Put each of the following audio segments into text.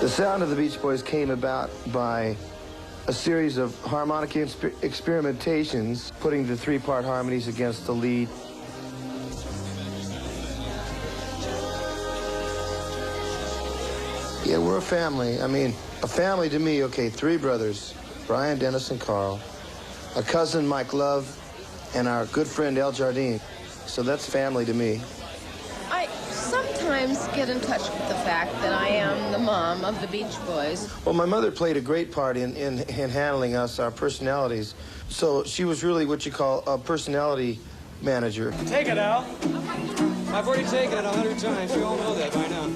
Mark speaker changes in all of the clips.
Speaker 1: The sound of the Beach Boys came about by a series of harmonic experimentations, putting the three-part harmonies against the lead. Yeah, we're a family. I mean, a family to me, okay, three brothers, Brian, Dennis, and Carl, a cousin, Mike Love, and our good friend, El Jardine. So that's family to me.
Speaker 2: I sometimes get in touch with the fact that I am the mom of the Beach Boys.
Speaker 1: Well, my mother played a great part in handling us, our personalities. So she was really what you call a personality manager.
Speaker 3: Take it, Al. I've already taken it 100 times. You all know that by now.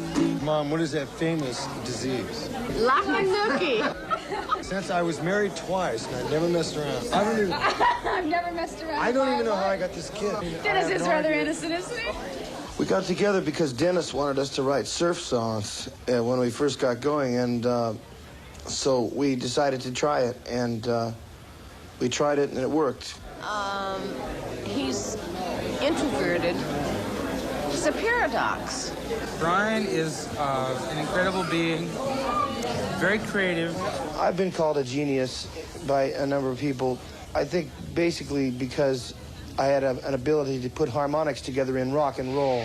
Speaker 4: Mom, what is that famous disease?
Speaker 2: Lachnookie.
Speaker 4: Since I was married twice and I've never messed around. I don't even...
Speaker 5: I've never messed around.
Speaker 4: I don't even know how I got this kid.
Speaker 5: Dennis is rather innocent, isn't he?
Speaker 1: We got together because Dennis wanted us to write surf songs when we first got going, and so we decided to try it, and we tried it, and it worked.
Speaker 2: He's introverted. It's a paradox.
Speaker 6: Brian is an incredible being, very creative.
Speaker 1: I've been called a genius by a number of people, I think basically because I had an ability to put harmonics together in rock and roll.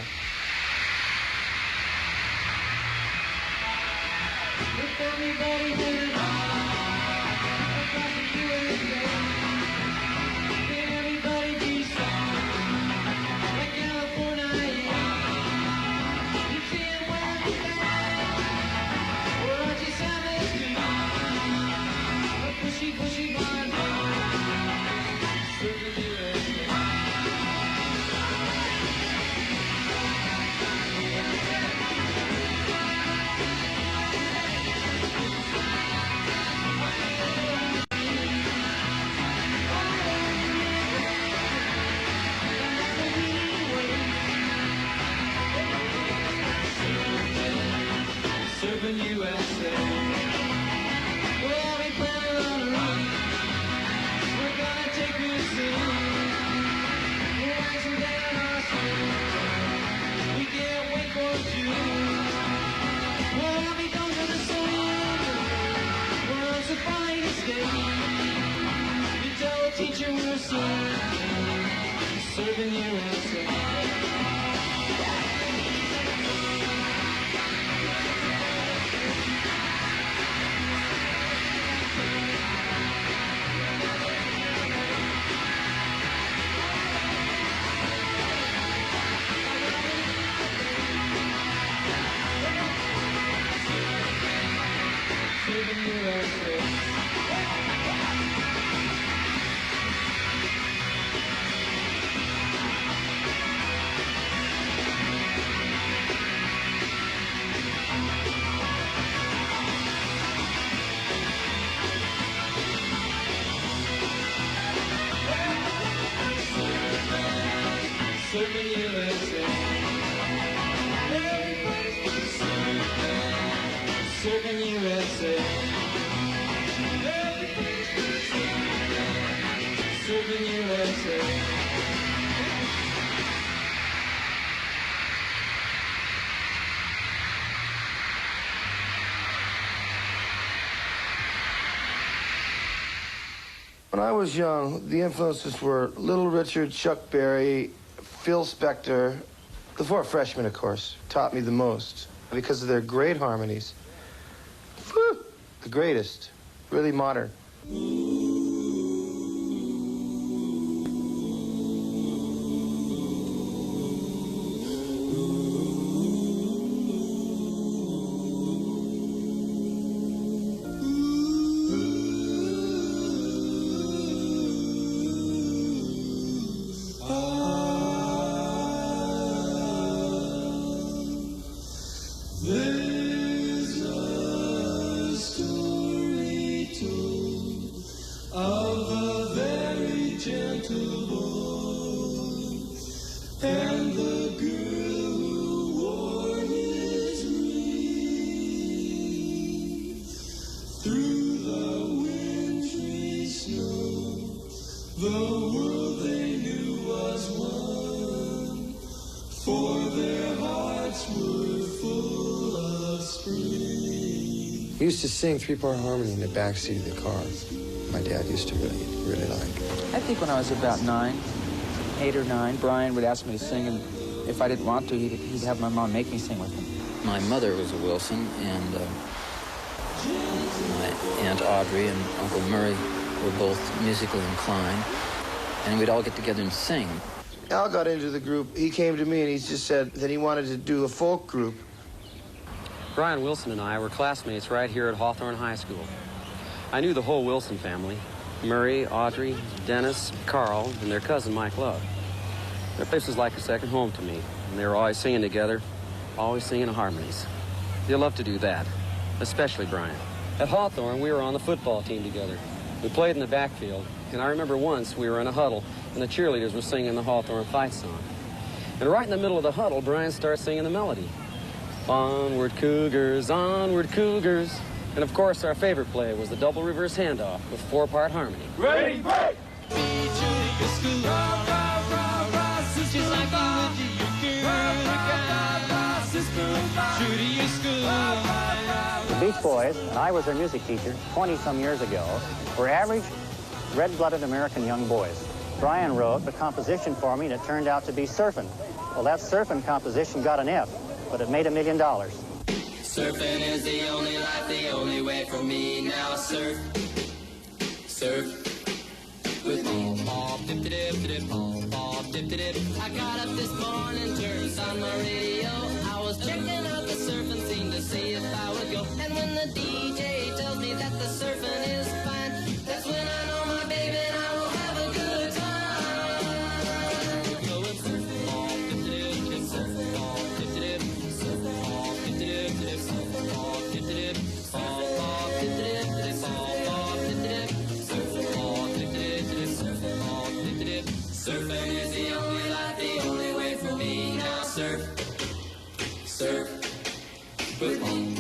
Speaker 1: When I was young, the influences were Little Richard, Chuck Berry, Phil Spector. The Four Freshmen, of course, taught me the most because of their great harmonies. Whew, the greatest, really modern.
Speaker 4: He used to sing three-part harmony in the backseat of the car. My dad used to really like.
Speaker 6: I think when I was about 8 or 9, Brian would ask me to sing, and if I didn't want to, he'd have my mom make me sing with him.
Speaker 7: My mother was a Wilson, and my Aunt Audrey and Uncle Murray were both musically inclined, and we'd all get together and sing.
Speaker 1: Al got into the group. He came to me and he just said that he wanted to do a folk group.
Speaker 3: Brian Wilson and I were classmates right here at Hawthorne High School. I knew the whole Wilson family, Murray, Audrey, Dennis, Carl, and their cousin Mike Love. Their place was like a second home to me, and they were always singing together, always singing harmonies. They loved to do that, especially Brian. At Hawthorne, we were on the football team together. We played in the backfield, and I remember once we were in a huddle, and the cheerleaders were singing the Hawthorne fight song. And right in the middle of the huddle, Brian starts singing the melody. Onward Cougars, onward Cougars. And of course, our favorite play was the double reverse handoff with 4-part harmony.
Speaker 1: Ready, break!
Speaker 8: The Beach Boys, and I was their music teacher 20-some years ago, were average, red-blooded American young boys. Brian wrote the composition for me, and it turned out to be Surfin'. Well, that Surfin' composition got an F, but it made $1 million.
Speaker 9: Surfing is the only life, the only way for me. Now surf, surf with me. I got up this morning, turned on my radio. I was checking out the surfing scene to see if I would go. And when the DJ tells me that the surfing is fine, that's when I know my baby and I will have a good time. Going surfing, surfing, surfing is the only life, the only way for me. Now surf, surf with me.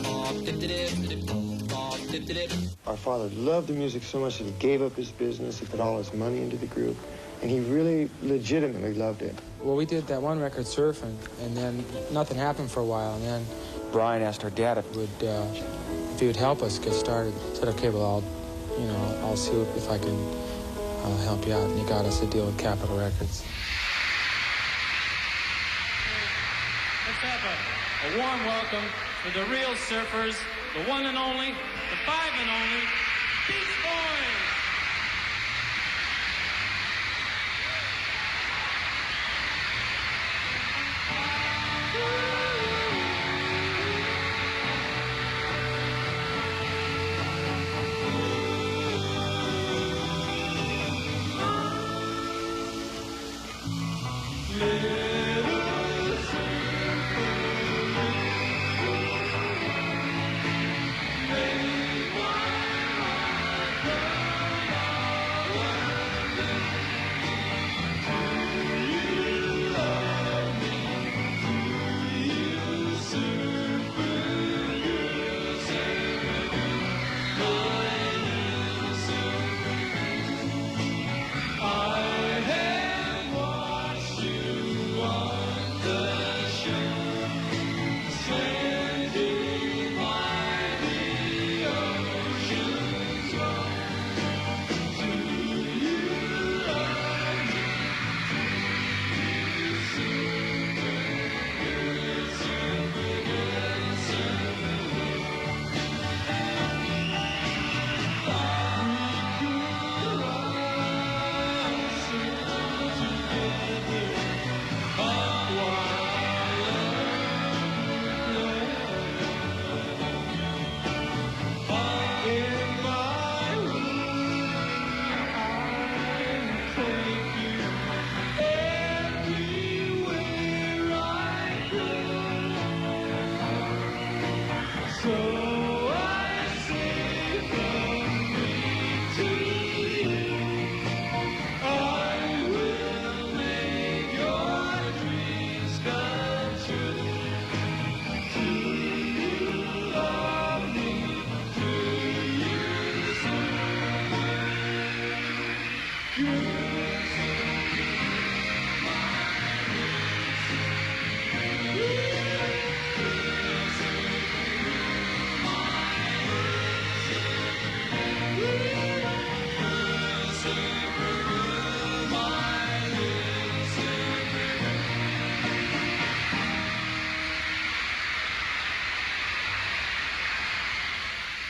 Speaker 1: Our father loved the music so much that he gave up his business, he put all his money into the group, and he really legitimately loved it.
Speaker 6: Well, we did that one record, Surfing, and then nothing happened for a while, and then Brian asked our dad if he would help us get started. I said, okay, well, I'll see if I can help you out, and he got us a deal with Capitol Records.
Speaker 10: Let's have a warm welcome to the real surfers, the one and only, the 5 and only, Beach Boys!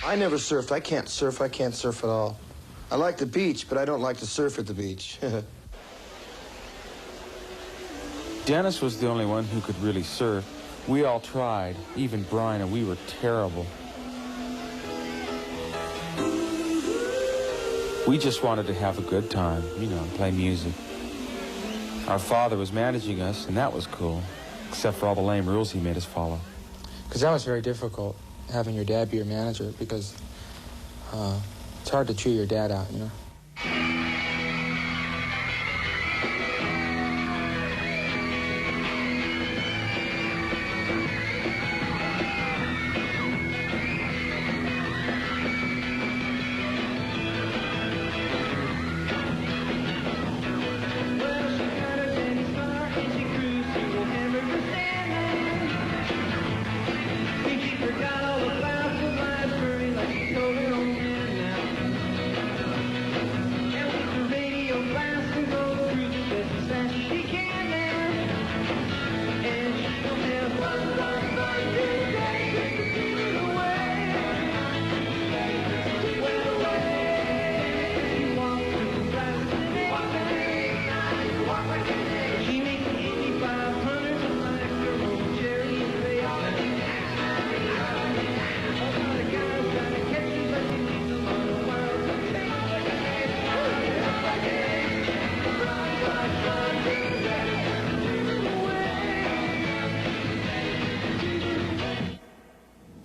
Speaker 1: I never surfed. I can't surf. I can't surf at all. I like the beach, but I don't like to surf at the beach.
Speaker 6: Dennis was the only one who could really surf. We all tried, even Brian, and we were terrible. We just wanted to have a good time, you know, and play music. Our father was managing us, and that was cool, except for all the lame rules he made us follow. Because that was very difficult, having your dad be your manager, because it's hard to chew your dad out, you know.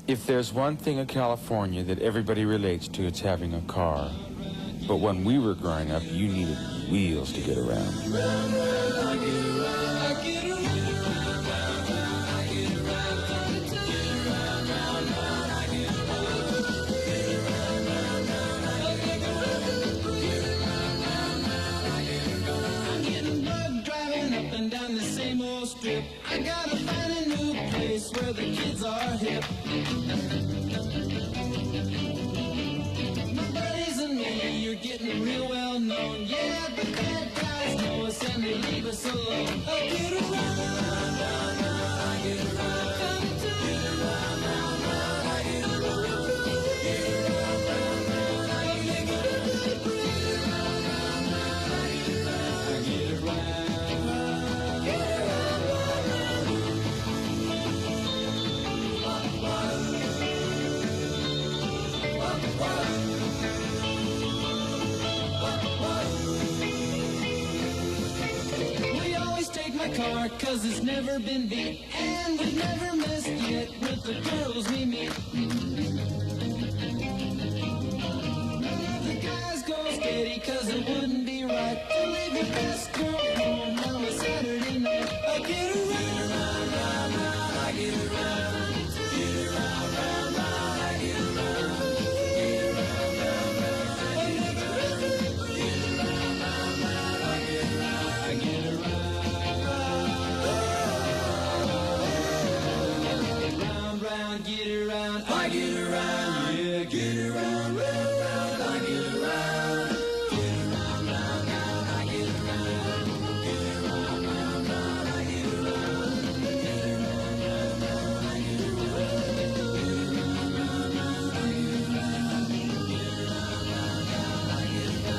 Speaker 6: If there's one thing in California that everybody relates to, it's having a car. But when we were growing up, you needed wheels to get around.
Speaker 9: I gotta find a new place where the kids are hip. My buddies and me, you're getting real well known. Yeah, but bad guys know us and they leave us alone. I get around, I get around, come to get around, I get around, get around, I get around. We always take my car, cause it's never been beat, and we've never messed yet with the girls we meet. The guys go steady, cause it wouldn't be right to leave your best girl home on a Saturday night. I get around, I get around, get around, I get around, get around, I get around, round, get around, I get around, yeah, get around, round, I get around, get around, round, I get around, get around, round, I get around, get around, round, I get around.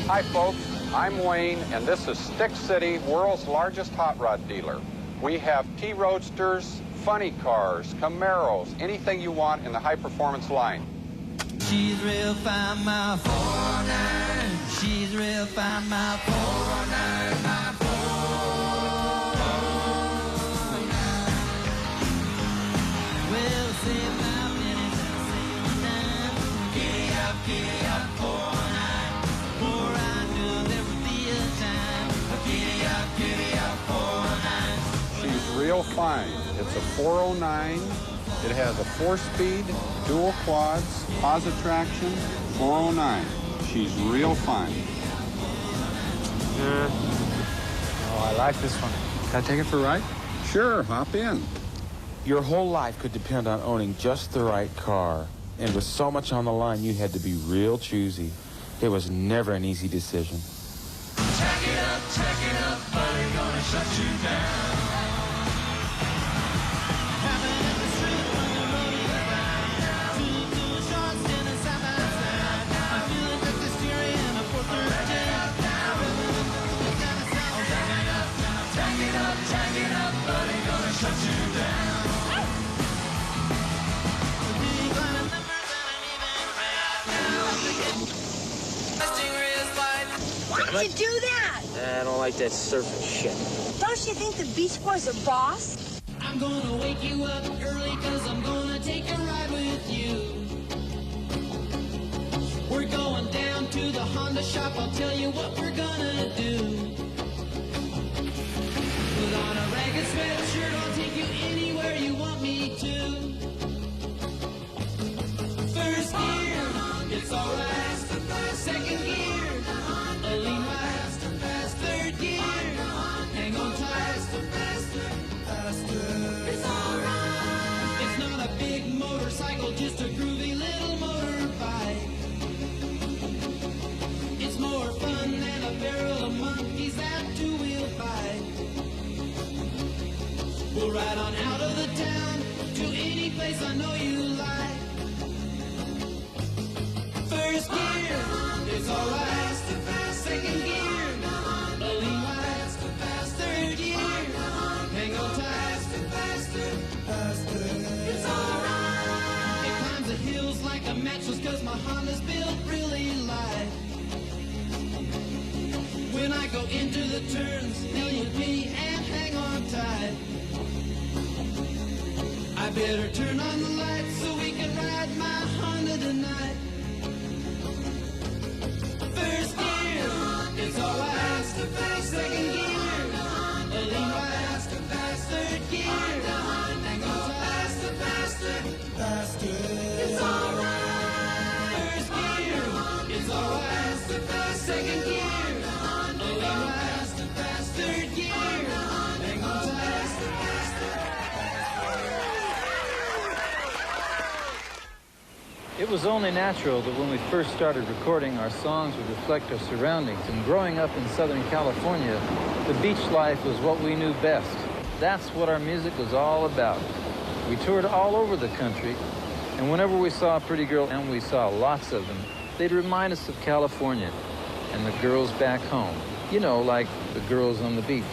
Speaker 11: Hi folks, I'm Wayne and this is Stick City, world's largest hot rod dealer. We have T-Roadsters, funny cars, Camaros, anything you want in the high performance line.
Speaker 9: She's real fine, my 409. She's real fine, my 409, my 409. Well, save my pennies and save my dime. Giddy up, 409. Before I knew there would be a time. Giddy up, 409.
Speaker 11: She's real fine. It's a 409. It has a 4-speed, dual quads, positive traction, 409. She's real fine.
Speaker 6: Oh, I like this one. Can I take it for a ride?
Speaker 11: Sure, hop in.
Speaker 6: Your whole life could depend on owning just the right car. And with so much on the line, you had to be real choosy. It was never an easy decision.
Speaker 9: Check it up, buddy, gonna shut you down. Having at the street when the road is around. Two short
Speaker 12: How'd you do that?
Speaker 13: I don't like that surfing shit.
Speaker 12: Don't you think the Beach Boys are boss?
Speaker 9: I'm gonna wake you up early, cause I'm gonna take a ride with you. We're going down to the Honda shop, I'll tell you what we're gonna do. Put on a ragged sweatshirt, I'll take you anywhere you want me to. First gear, it's alright. Second gear, a lean right. Third gear, hang on tight. It's alright. It's not a big motorcycle, just a groovy little motorbike. It's more fun than a barrel of monkeys that two-wheel bike. We'll ride on out of the town to any place I know you like. First gear, it's alright. Second gear, a lean right. Third gear, hang on tight. It's alright. It climbs the hills like a mattress, cause my Honda's built really light. When I go into the turns, kneel with me and hang on tight. I better turn on the lights so we can ride my Honda tonight. First gear, it's alright. Second gear, a lean right. Third gear, hang on tight. It's alright. First gear, it's alright. Second gear, a lean right. Third gear, hang on tight.
Speaker 14: It was only natural that when we first started recording, our songs would reflect our surroundings. And growing up in Southern California, the beach life was what we knew best. That's what our music was all about. We toured all over the country, and whenever we saw a pretty girl, and we saw lots of them, they'd remind us of California and the girls back home. You know, like the girls on the beach.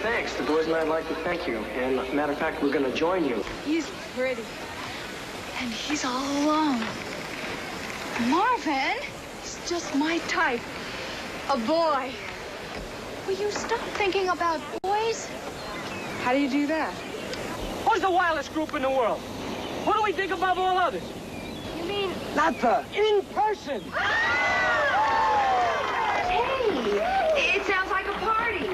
Speaker 13: Thanks. The boys and I'd like to thank you. And matter of fact, we're going to join you.
Speaker 5: He's pretty. And he's all alone. Marvin, he's just my type. A boy. Will you stop thinking about boys?
Speaker 13: How do you do that? Who's the wildest group in the world? What do we think above all others?
Speaker 5: You mean...
Speaker 13: Not the in person.
Speaker 5: Hey, it sounds like a party.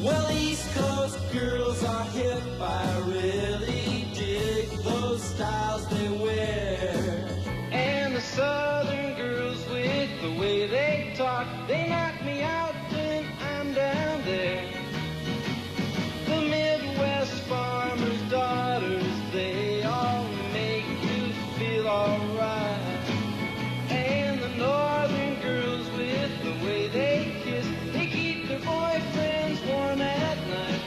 Speaker 9: Well, East Coast girls are hip. I really dig those styles they wear. And the Southern girls with the way they talk, they knock me out when I'm down there. The Midwest farmers' daughters, they all make you feel alright. And the Northern girls with the way they kiss, they keep their boyfriends warm at night.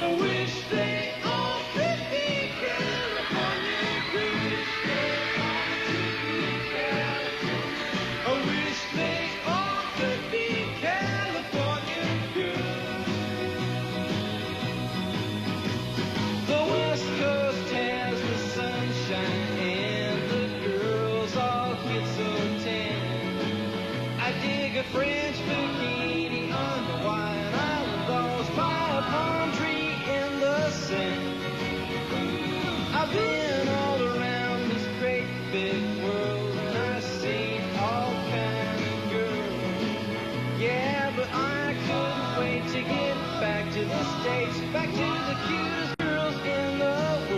Speaker 9: I wish they all could be California girls. I wish they all could be California girls. The West Coast has the sunshine and the girls all get so tan. I dig a French bikini on Hawaiian Island, by a palm tree in the sand. I've been all around this great big world and I've seen all kinds of girls. Yeah, but I couldn't wait to get back to the States, back to the cutest girls in the world.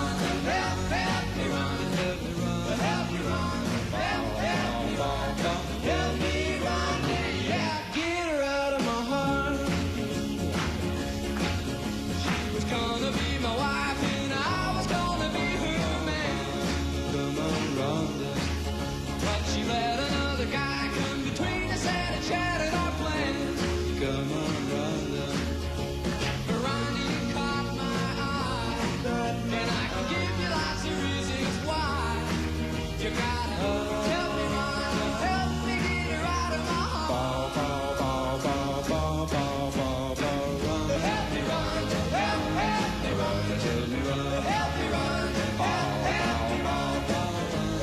Speaker 9: run, help me run, help me run, help me run, help me run, yeah, get her out of my heart. She was gonna be my wife and I was gonna be her man. Come on, Rhonda. But she let another guy come between us and it shattered our plans. Come on, Rhonda. Rhonda, you caught my eye, and I can give you lots of reasons why. You gotta help me run, help me get her out of my heart.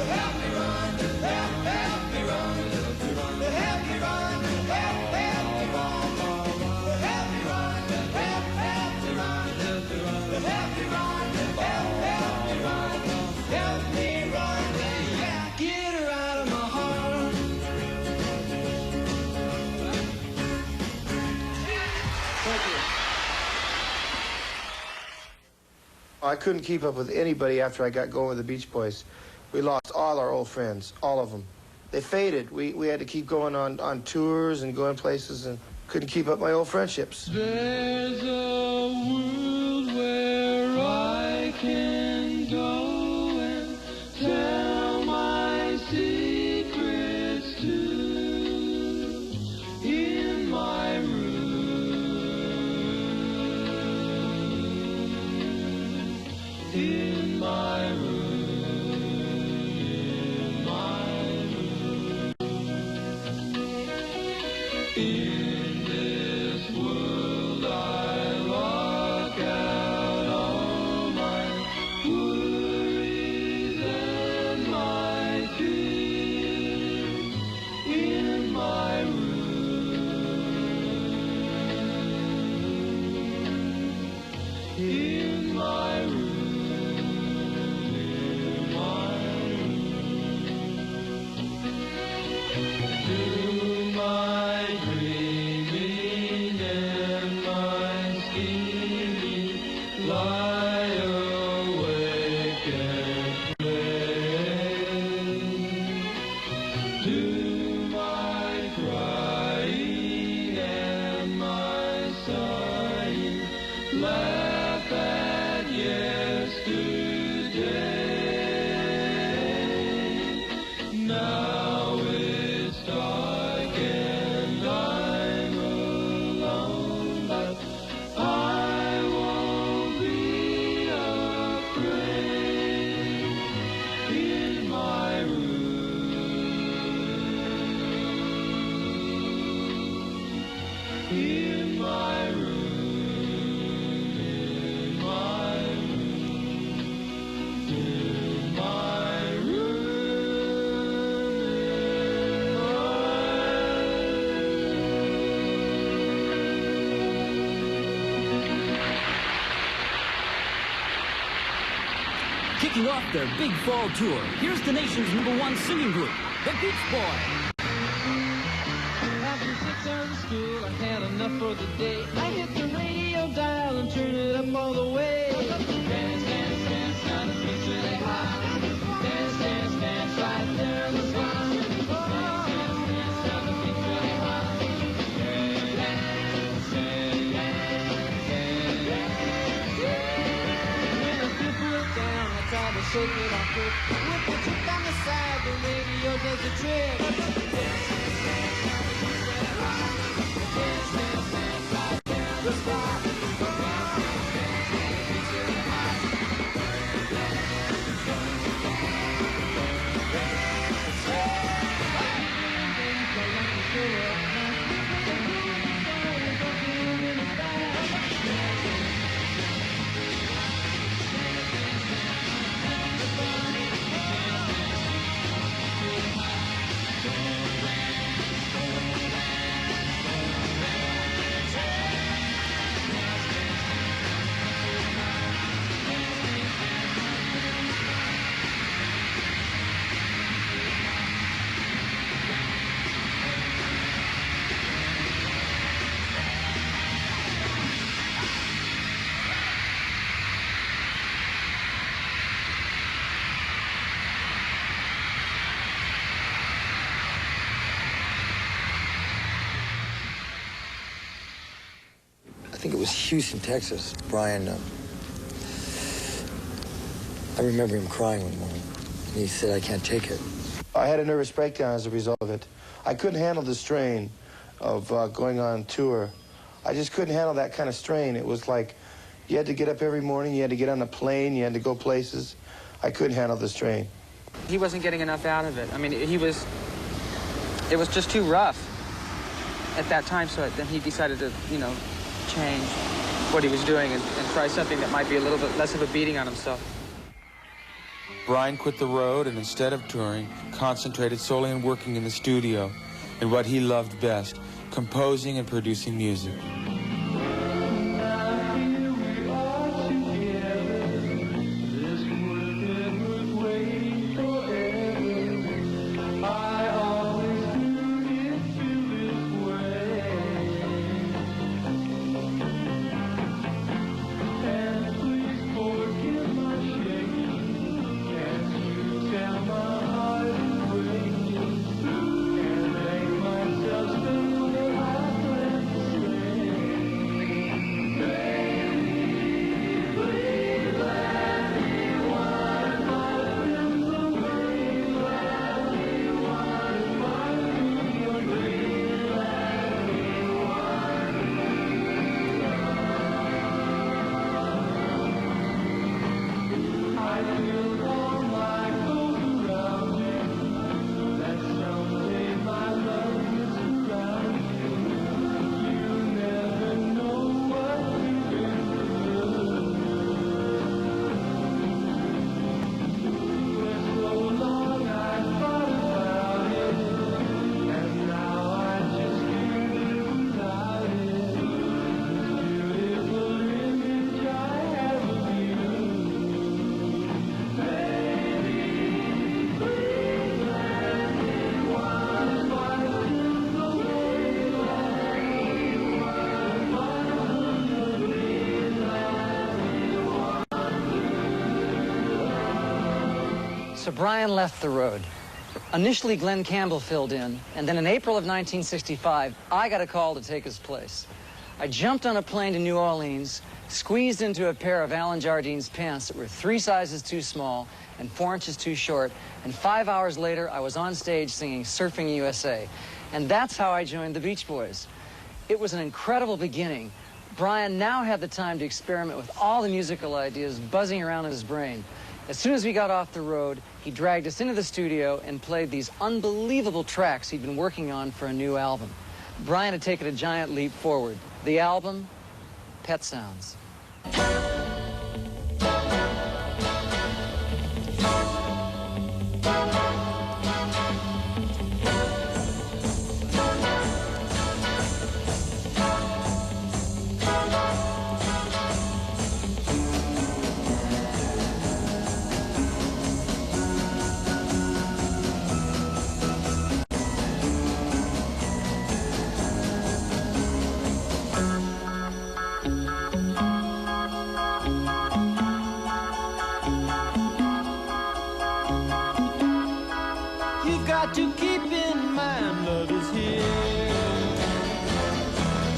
Speaker 9: Help me run, help me run, help me run, help me run, help me run, help me run, help me run, help me run, help me run, help me run, help me run, yeah, get her out of my heart. Thank you.
Speaker 1: I couldn't keep up with anybody after I got going with the Beach Boys. We lost all our old friends, all of them. They faded. We had to keep going on tours and going places and couldn't keep up my old friendships.
Speaker 9: There's a world where I can go and tell my secrets to in my room. In this world I rock out all my worries and my fears in my room. In my room. Laugh at yesterday. Now it's dark and I'm alone, but I won't be afraid. In my room. In my room.
Speaker 15: Kicking off their big fall tour, here's the nation's #1 singing group, the Beach Boys.
Speaker 9: After 6 hours of school, I had enough for the day. I hit the radio dial and turned it up all the way. Dance, dance, dance, now the beat's really hot. Dance, dance, dance, right there in the spot. Dance, dance, dance, now the beat's really hot. Dance, dance, dance, dance. When I feel put down, I try to shake it off quick. With the trick on the side, the radio does the trick. Dance, dance, dance, now the beat's really hot. Dance, dance, dance, right there in the spot.
Speaker 4: I think it was Houston, Texas. Brian, I remember him crying one morning. He said, I can't take it.
Speaker 1: I had a nervous breakdown as a result of it. I couldn't handle the strain of going on tour. I just couldn't handle that kind of strain. It was like you had to get up every morning, you had to get on a plane, you had to go places. I couldn't handle the strain.
Speaker 6: He wasn't getting enough out of it. I mean, it was just too rough at that time, so then he decided to, you know, change what he was doing and try something that might be a little bit less of a beating on himself. Brian quit the road and instead of touring, concentrated solely on working in the studio and what he loved best, composing and producing music.
Speaker 16: So Brian left the road. Initially, Glenn Campbell filled in, and then in April of 1965, I got a call to take his place. I jumped on a plane to New Orleans, squeezed into a pair of Alan Jardine's pants that were 3 sizes too small and 4 inches too short, and 5 hours later, I was on stage singing Surfing USA. And that's how I joined the Beach Boys. It was an incredible beginning. Brian now had the time to experiment with all the musical ideas buzzing around in his brain. As soon as we got off the road, he dragged us into the studio and played these unbelievable tracks he'd been working on for a new album. Brian had taken a giant leap forward. The album, Pet Sounds.
Speaker 9: To keep in mind, love is here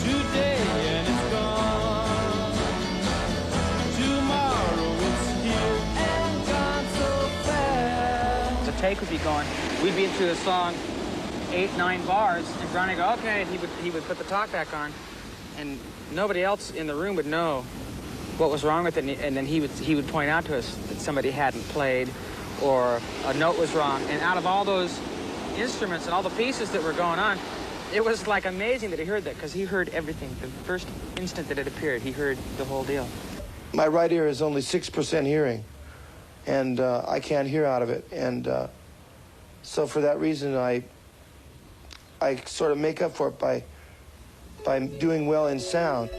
Speaker 9: today and it's gone. Tomorrow it's here and gone so fast.
Speaker 6: The take would be going. We'd be into the song 8, 9 bars, and Brian would go, okay, and he would put the talk back on, and nobody else in the room would know what was wrong with it, and then he would point out to us that somebody hadn't played or a note was wrong, and out of all those instruments and all the pieces that were going on, it was like amazing that he heard that, because he heard everything. The first instant that it appeared, he heard the whole deal.
Speaker 1: My right ear is only 6% hearing, and I can't hear out of it. And so for that reason, I sort of make up for it by doing well in sound.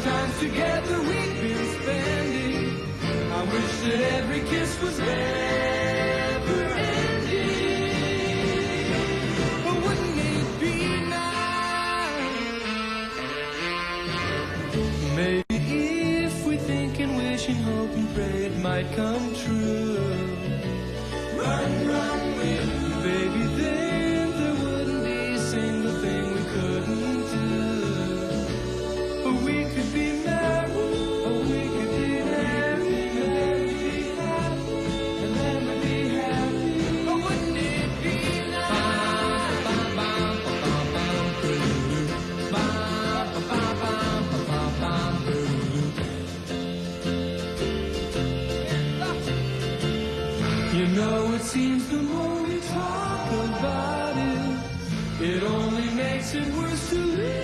Speaker 9: Times together we've been spending. I wish that every kiss was never ending. But wouldn't it be nice? Maybe if we think and wish and hope and pray it might come true. Run, run, run, baby, then there wouldn't be a single thing we couldn't do. We could be married, or we could be happy, and then we'd be happy, and then we'd be happy. But wouldn't it be nice? You know, it seems the more we talk about it, it only makes it worse to live.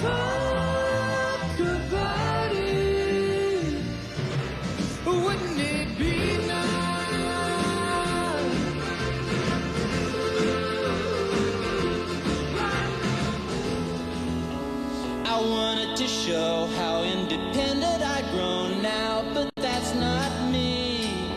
Speaker 9: Talk about it. Wouldn't it be nice? I wanted to show how independent I've grown now, but that's not me.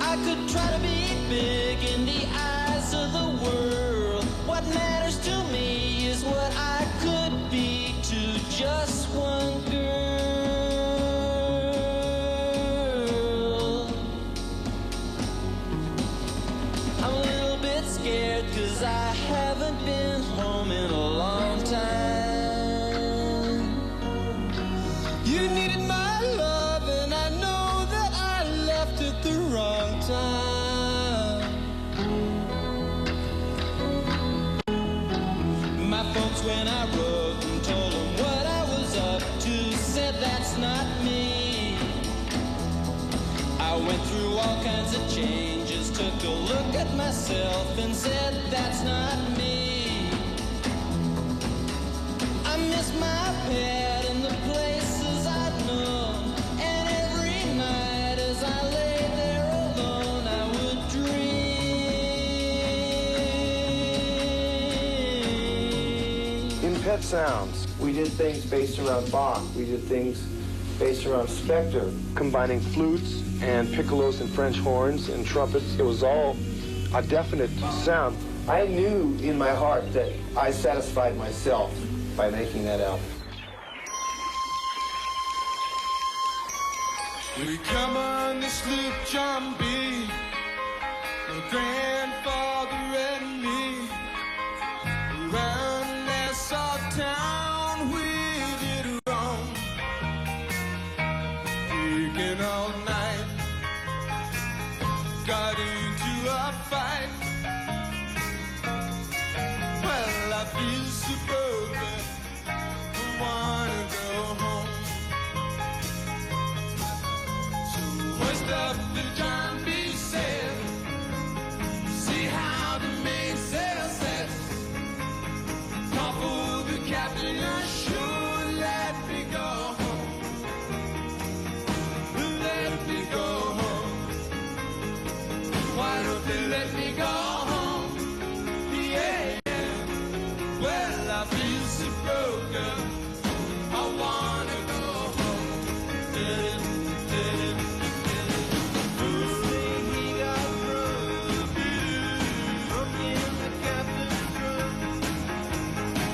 Speaker 9: I could try to be big in the eyes of the world. What matters to me is what I could be to just one girl. I'm a little bit scared 'cause I haven't been home in a long time. You needed my love and I know that I left at the wrong time. my folks when I wrote and told them what I was up to. Said that's not me. I went through all kinds of changes, took a look at myself and said that's not me. I miss my pet and the places I'd known, and every night as I lay there alone I would dream.
Speaker 1: In Pet Sounds, we did things based around Bach. We did things based around Spector, combining flutes and piccolos and French horns and trumpets. It was all a definite sound. I knew in my heart that I satisfied myself by making that album.
Speaker 9: We come on the sloop John B, my grandfather and me, around Nassau town we did roam, freaking all night, got into a fight. Well, I feel so broken, I wanna go home. So hoist up the John B. sail, see how the mainsail sets. Call for the captain, sure let me go home. Let me go home. Why don't they let me go home? Yeah. Well, I feel so broken, I wanna go home. He got broke in the captain's room.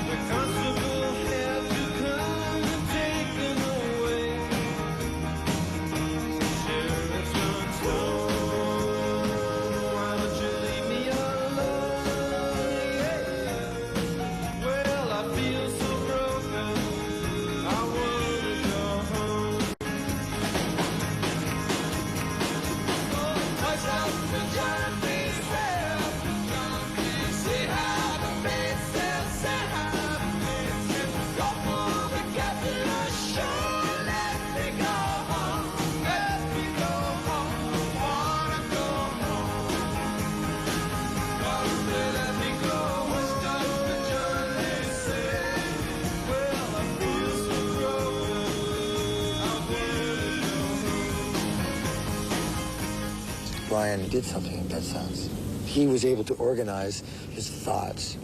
Speaker 9: The constable had to come and take them away. Sheriff's on stone, why don't you leave me alone? Yeah. Well, I feel so broken, I wanna go home. What's up to John B. sail? See how the mainsail set. Go for the captain, sure let me go home. Let me go home, I wanna go home. Let me go. What's up to John B. sail? Well, I feel so broken, I wanna go home.
Speaker 4: Brian did something in Pet Sounds. He was able to organize his thoughts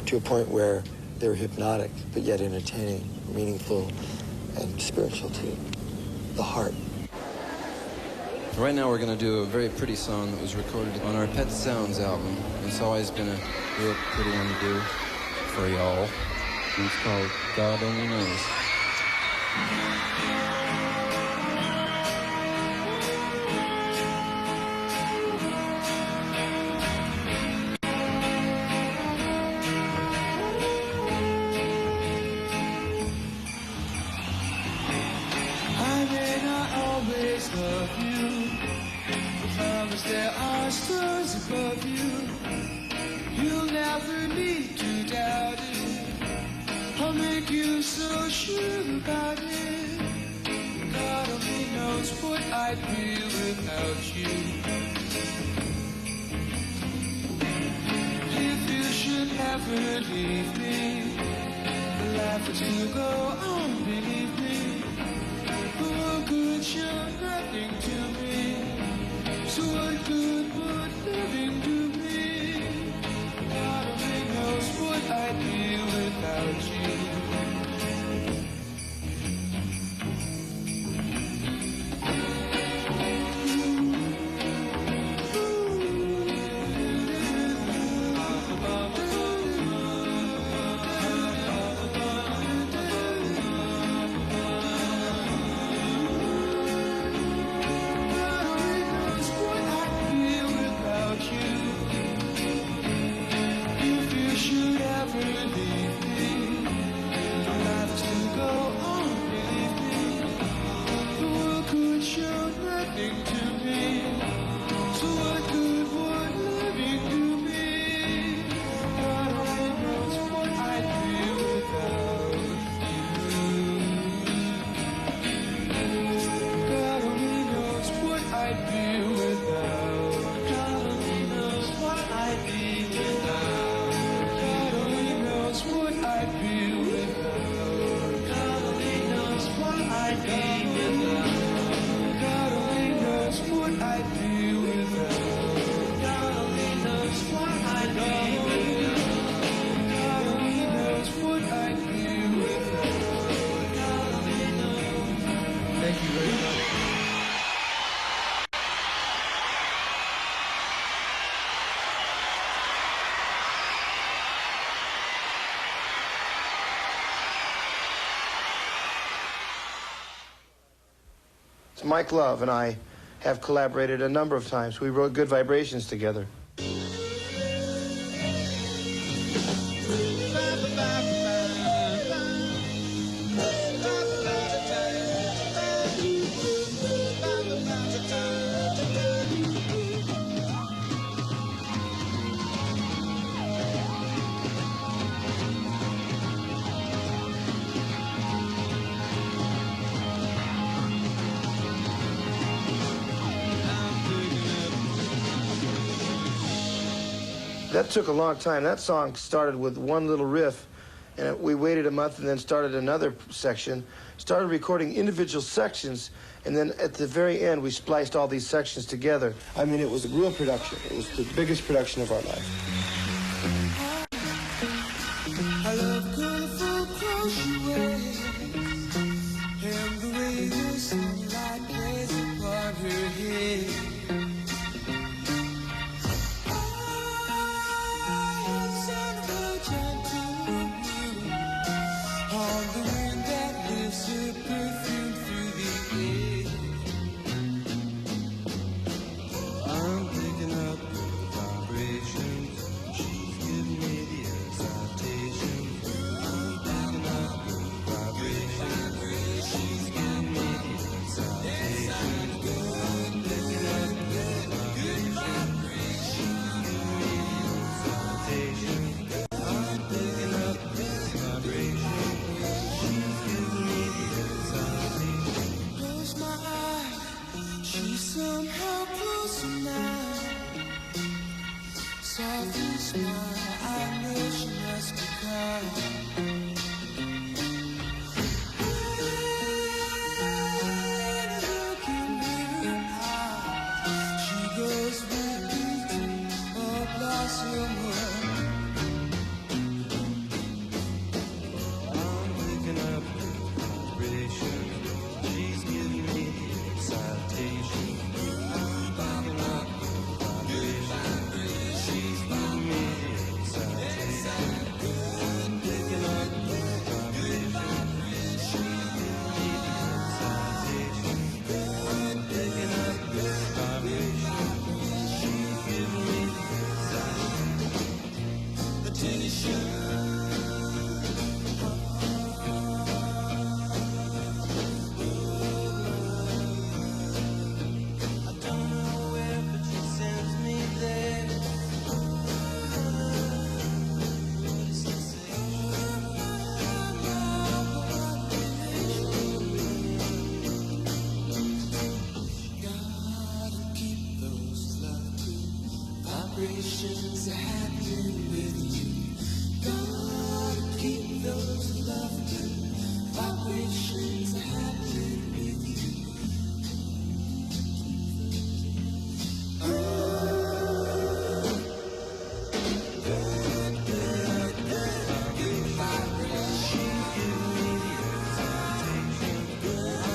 Speaker 4: to a point where they were hypnotic, but yet entertaining, meaningful, and spiritual to the heart.
Speaker 17: Right now we're going to do a very pretty song that was recorded on our Pet Sounds album. It's always been a real pretty one to do for y'all. And it's called God Only Knows.
Speaker 9: I may not always love you, but promise there are stars above you. You'll never need to doubt it. I'll make you so sure about it. God only knows what I'd be without you. If you should ever leave me, life would still go on, believe me. What good you're nothing to me, so what good would living do me? God only knows what I'd be without you. God only knows what I'd be without you.
Speaker 1: Mike Love and I have collaborated a number of times. We wrote Good Vibrations together. That took a long time. That song started with one little riff, and we waited a month and then started another section, started recording individual sections, and then at the very end, we spliced all these sections together. I mean, it was a real production. It was the biggest production of our life.
Speaker 9: I love colorful clothes you wear, and the way the sunlight plays upon her hair. Vibrations are happening with you. Gotta keep those lovely vibrations are happening with you. Good vibrations give me excitation.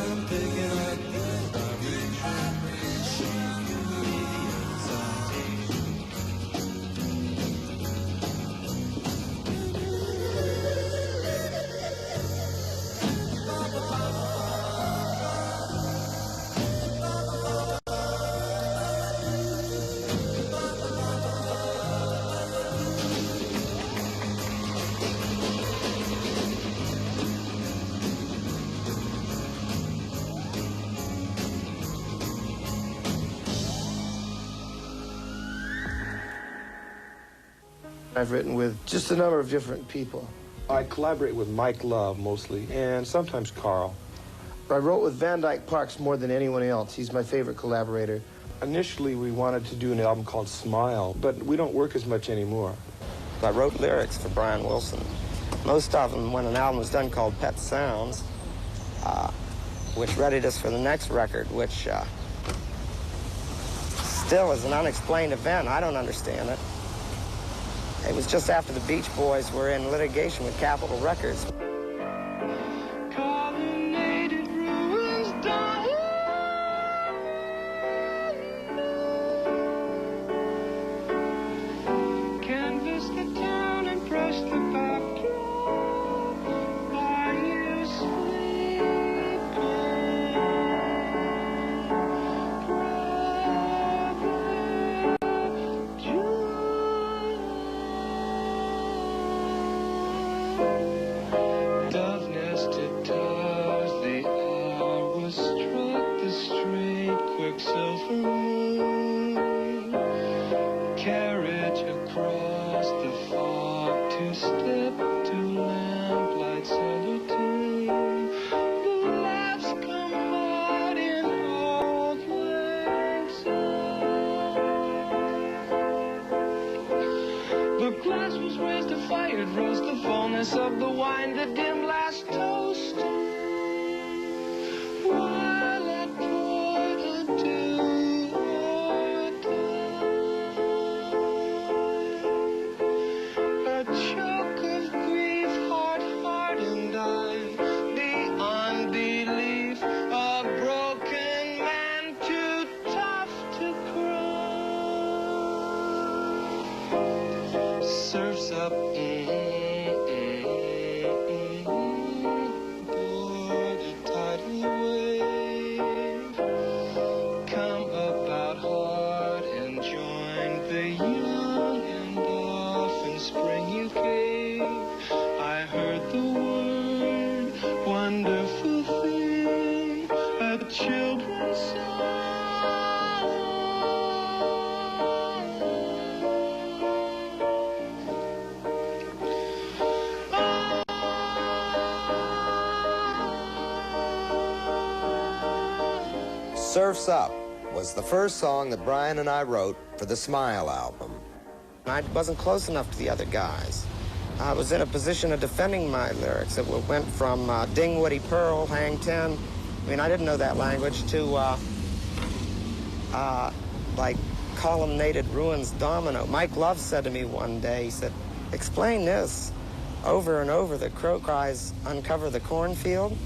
Speaker 9: I'm picking up good vibrations give me excitation.
Speaker 1: I've written with just a number of different people.
Speaker 18: I collaborate with Mike Love mostly, and sometimes Carl.
Speaker 1: I wrote with Van Dyke Parks more than anyone else. He's my favorite collaborator.
Speaker 18: Initially, we wanted to do an album called Smile, but we don't work as much anymore.
Speaker 19: I wrote lyrics for Brian Wilson. Most of them, when an album was done called Pet Sounds, which readied us for the next record, which still is an unexplained event. I don't understand it. It was just after the Beach Boys were in litigation with Capitol Records.
Speaker 9: Carbonated ruins die. Canvas the town and brush the back. Are you sleeping? to lamplight solitude. The laughs come out in old lang syne. The glass was raised to fire, it rose the fullness of the wine, the dim last toast. While I poured unto our time, a choke of grief, heart hardened I, the unbelief, a broken man too tough to cry. Surfs up, board a tidal wave, come about hard and join the young, and off in spring you came. I heard the word, wonderful thing, a children's song.
Speaker 19: Surf's Up was the first song that Brian and I wrote for the Smile album. I wasn't close enough to the other guys. I was in a position of defending my lyrics. It went from Ding Woody Pearl, Hang Ten, I mean, I didn't know that language, to like columnated ruins domino. Mike Love said to me one day, he said, explain this over and over. The crow cries, uncover the cornfield.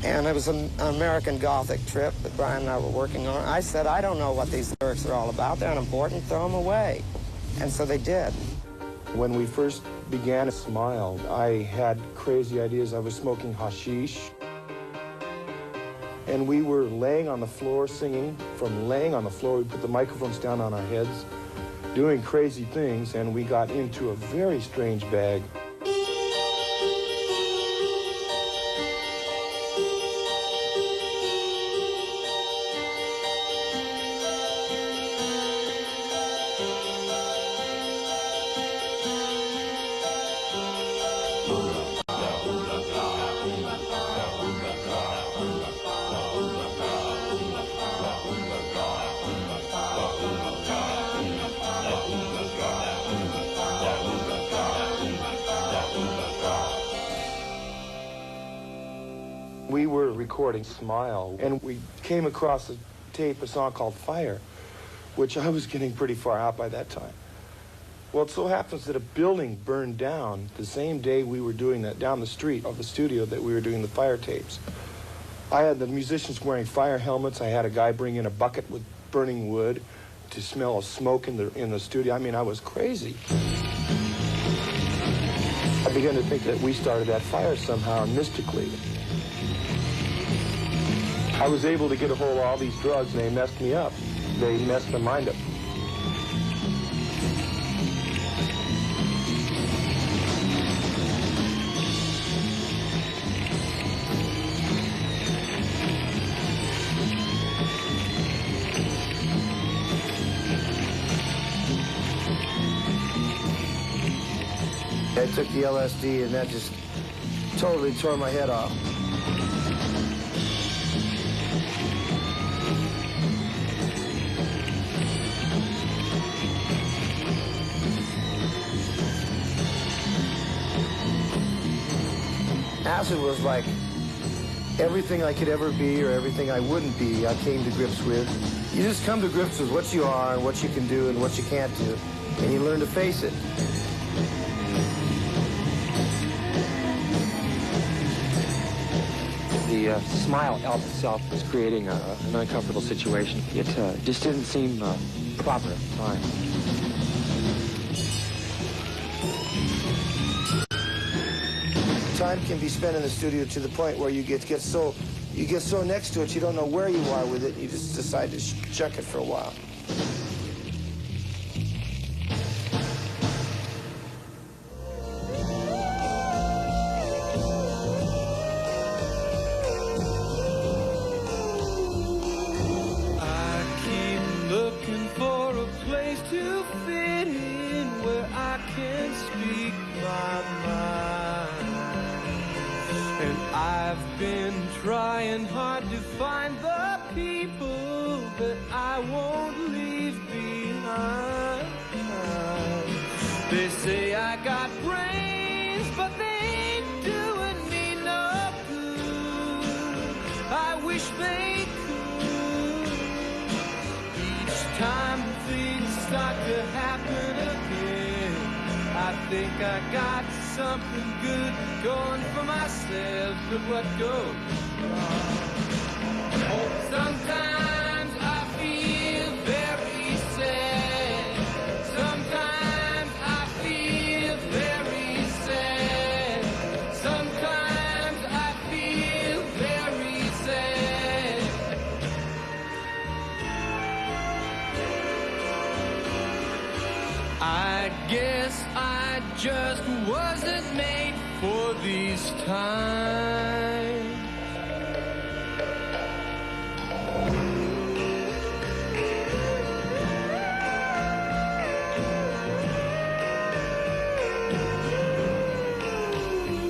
Speaker 19: And it was an American Gothic trip that Brian and I were working on. I said, I don't know what these lyrics are all about. They're unimportant, throw them away. And so they did.
Speaker 18: When we first began Smile, I had crazy ideas. I was smoking hashish. And we were laying on the floor singing. From laying on the floor, we put the microphones down on our heads, doing crazy things, and we got into a very strange bag. We were recording Smile, and we came across a tape, a song called Fire, which I was getting pretty far out by that time. Well, it so happens that a building burned down the same day we were doing that, down the street of the studio that we were doing the Fire tapes. I had the musicians wearing fire helmets. I had a guy bring in a bucket with burning wood to smell of smoke in the studio. I mean, I was crazy. I began to think that we started that fire somehow mystically. I was able to get a hold of all these drugs, and they messed me up. They messed my mind up.
Speaker 1: I took the LSD, and that just totally tore my head off. Acid was like everything I could ever be or everything I wouldn't be, I came to grips with. You just come to grips with what you are and what you can do and what you can't do, and you learn to face it.
Speaker 6: The Smile album itself was creating an uncomfortable situation. It just didn't seem proper at the time.
Speaker 1: Time can be spent in the studio to the point where you get so next to it you don't know where you are with it. You just decide to chuck it for a while.
Speaker 9: I keep looking for a place to fit in where I can speak my mind.
Speaker 2: I've been trying hard to find the people that I won't leave behind. They say I got brains, but they ain't doing me no good. I wish they could. Each time things start to happen again, I think I got something good going for myself, but what goes wrong? Sometimes I feel very sad. Sometimes I feel very sad. Sometimes I feel very sad. I guess I just wasn't made for these times.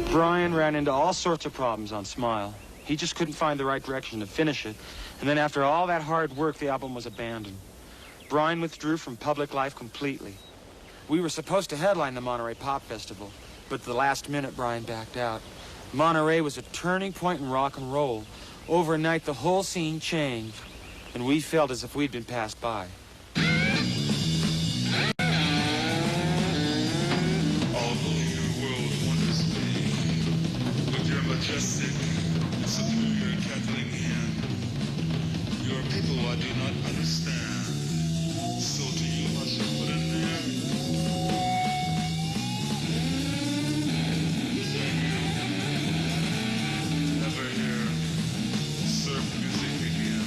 Speaker 6: Brian ran into all sorts of problems on Smile. He just couldn't find the right direction to finish it. And then after all that hard work, the album was abandoned. Brian withdrew from public life completely. We were supposed to headline the Monterey Pop Festival, but at the last minute, Brian backed out. Monterey was a turning point in rock and roll. Overnight, the whole scene changed, and we felt as if we'd been passed by.
Speaker 20: Majestic, superior Catholic hand. You are people I do not understand. So to you I shall put in there. Never hear surf music again.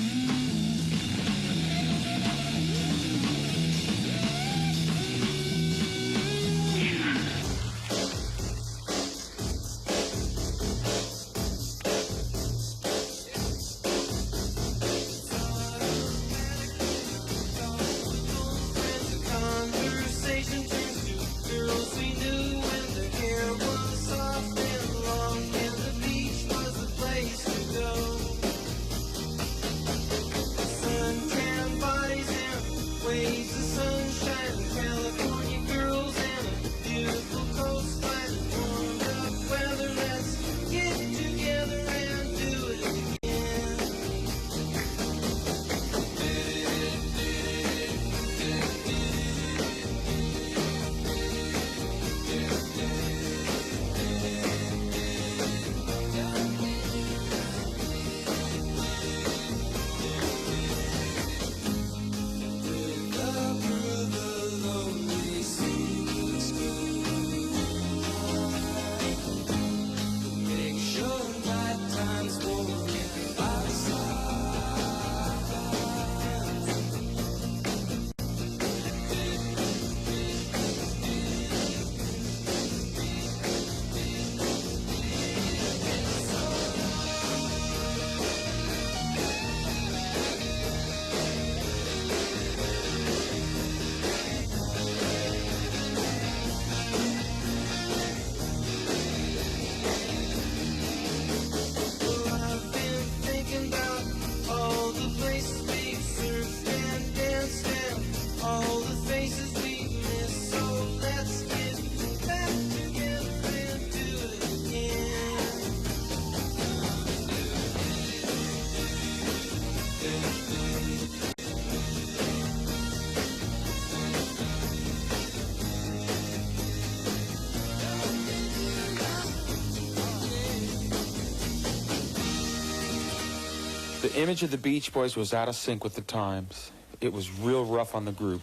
Speaker 6: The image of the Beach Boys was out of sync with the times. It was real rough on the group.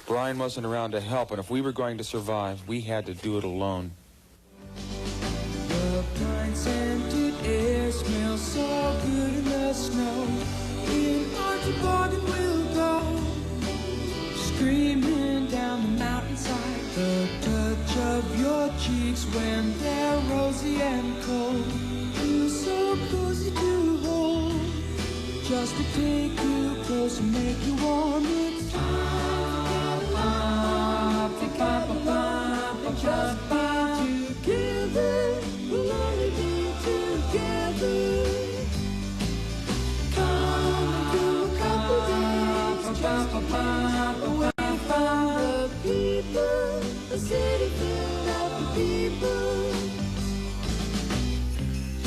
Speaker 6: Brian wasn't around to help, and if we were going to survive, we had to do it alone.
Speaker 2: The pine-scented air smells so good in the snow. In our toboggan we'll go, screaming down the mountainside. The touch of your cheeks when they're rosy and cold. You're so cozy to hold, just to take you close and make you warm. It's just be together. We'll only be together.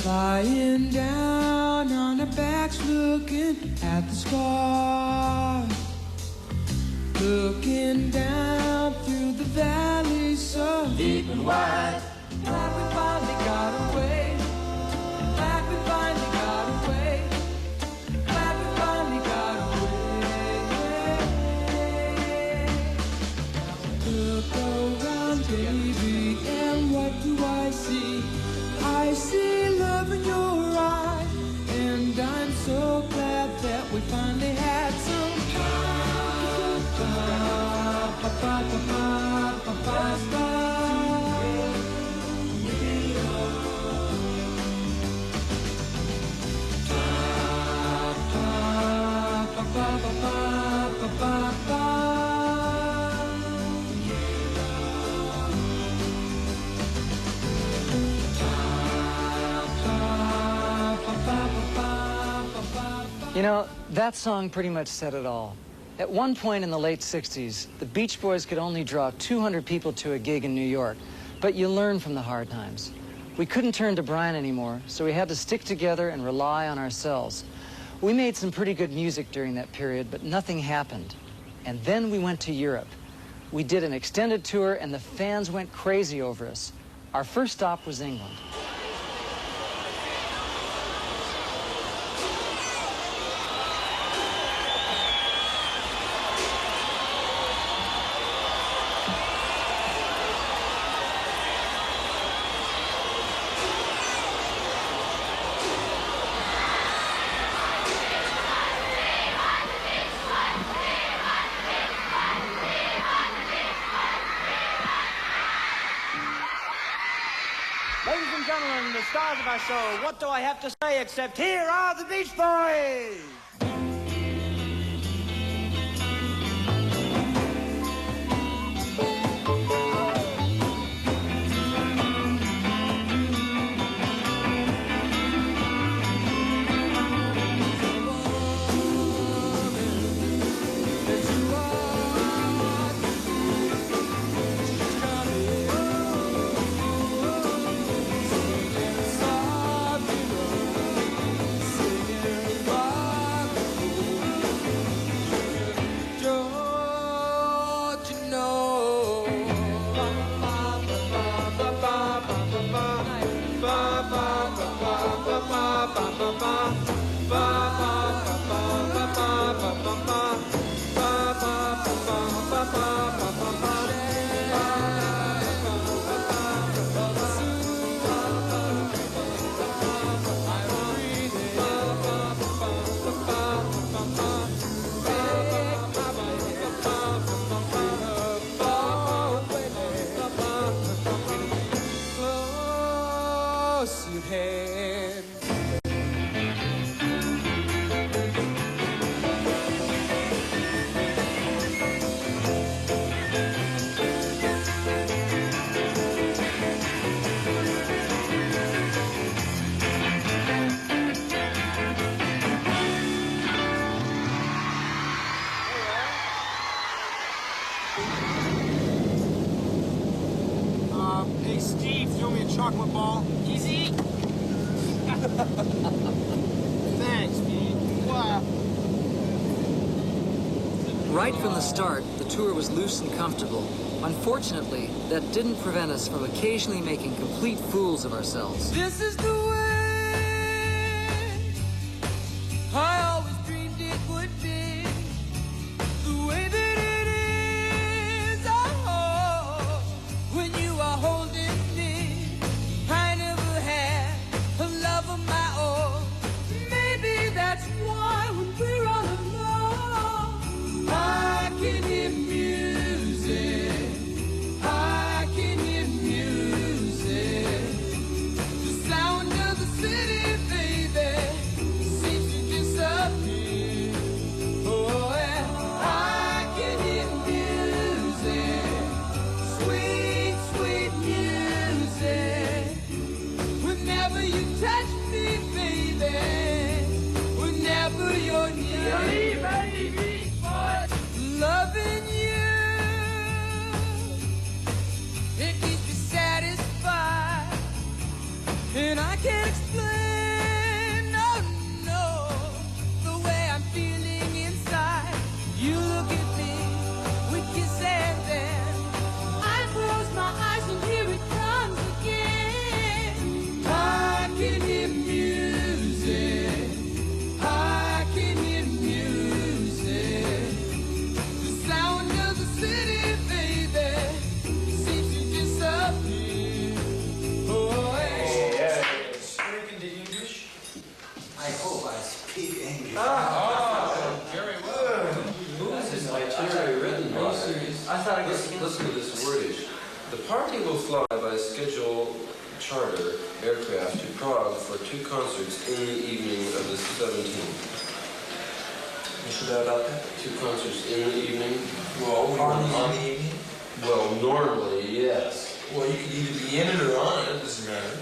Speaker 2: Lying down on our backs looking at the stars, looking down through the valley so deep and wide. Like we finally got away, like we finally got away, like we finally got away. Look around, baby, and what do I see? I see love in your eyes, and I'm so glad that we finally had some
Speaker 16: You know, that song pretty much said it all. At one point in the late 60s, the Beach Boys could only draw 200 people to a gig in New York, but you learn from the hard times. We couldn't turn to Brian anymore, so we had to stick together and rely on ourselves. We made some pretty good music during that period, but nothing happened. And then we went to Europe. We did an extended tour, and the fans went crazy over us. Our first stop was England.
Speaker 21: Ladies and gentlemen, the stars of our show, what do I have to say except here are the Beach Boys! Hey, Steve, throw me a chocolate ball. Easy. Thanks, Steve. Wow.
Speaker 16: Right from the start, the tour was loose and comfortable. Unfortunately, that didn't prevent us from occasionally making complete fools of ourselves.
Speaker 2: This is the way I always dreamed it would be. The way that it is, oh, when you are holding me. I never had a love of my own. Maybe that's why when we're all alone, I can hear music. I can hear music. The sound of the city, baby, seems to disappear. Oh, and I can hear music. Sweet, sweet music. Whenever you touch me, baby. Whenever you're near me, loving you, it keeps me satisfied, and I can't explain
Speaker 17: charter aircraft to Prague for 2 concerts in the evening of the 17th. You should know about that? 2 concerts in the evening.
Speaker 1: Well, on the evening?
Speaker 17: Well, normally, yes.
Speaker 1: Well, you could either be in it or on it. It doesn't matter.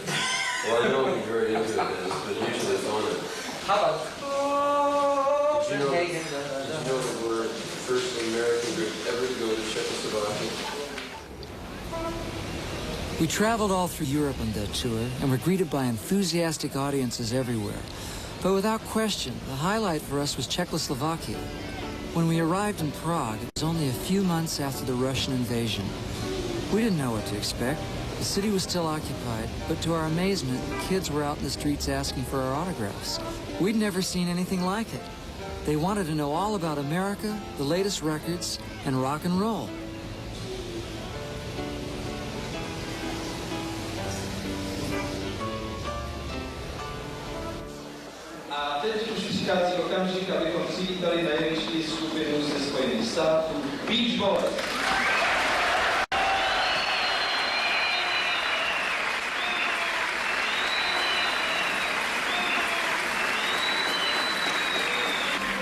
Speaker 17: Well, I know you're very into it, but usually it's on it.
Speaker 1: How about
Speaker 17: Did you know that we're the first American group ever to go to Czechoslovakia?
Speaker 16: We traveled all through Europe on that tour and were greeted by enthusiastic audiences everywhere. But without question, the highlight for us was Czechoslovakia. When we arrived in Prague, it was only a few months after the Russian invasion. We didn't know what to expect. The city was still occupied, but to our amazement, kids were out in the streets asking for our autographs. We'd never seen anything like it. They wanted to know all about America, the latest records, and rock and roll.
Speaker 3: A teď už přichází okamžik, abychom přivítali největší skupinu ze Spojených států, Beach Boys.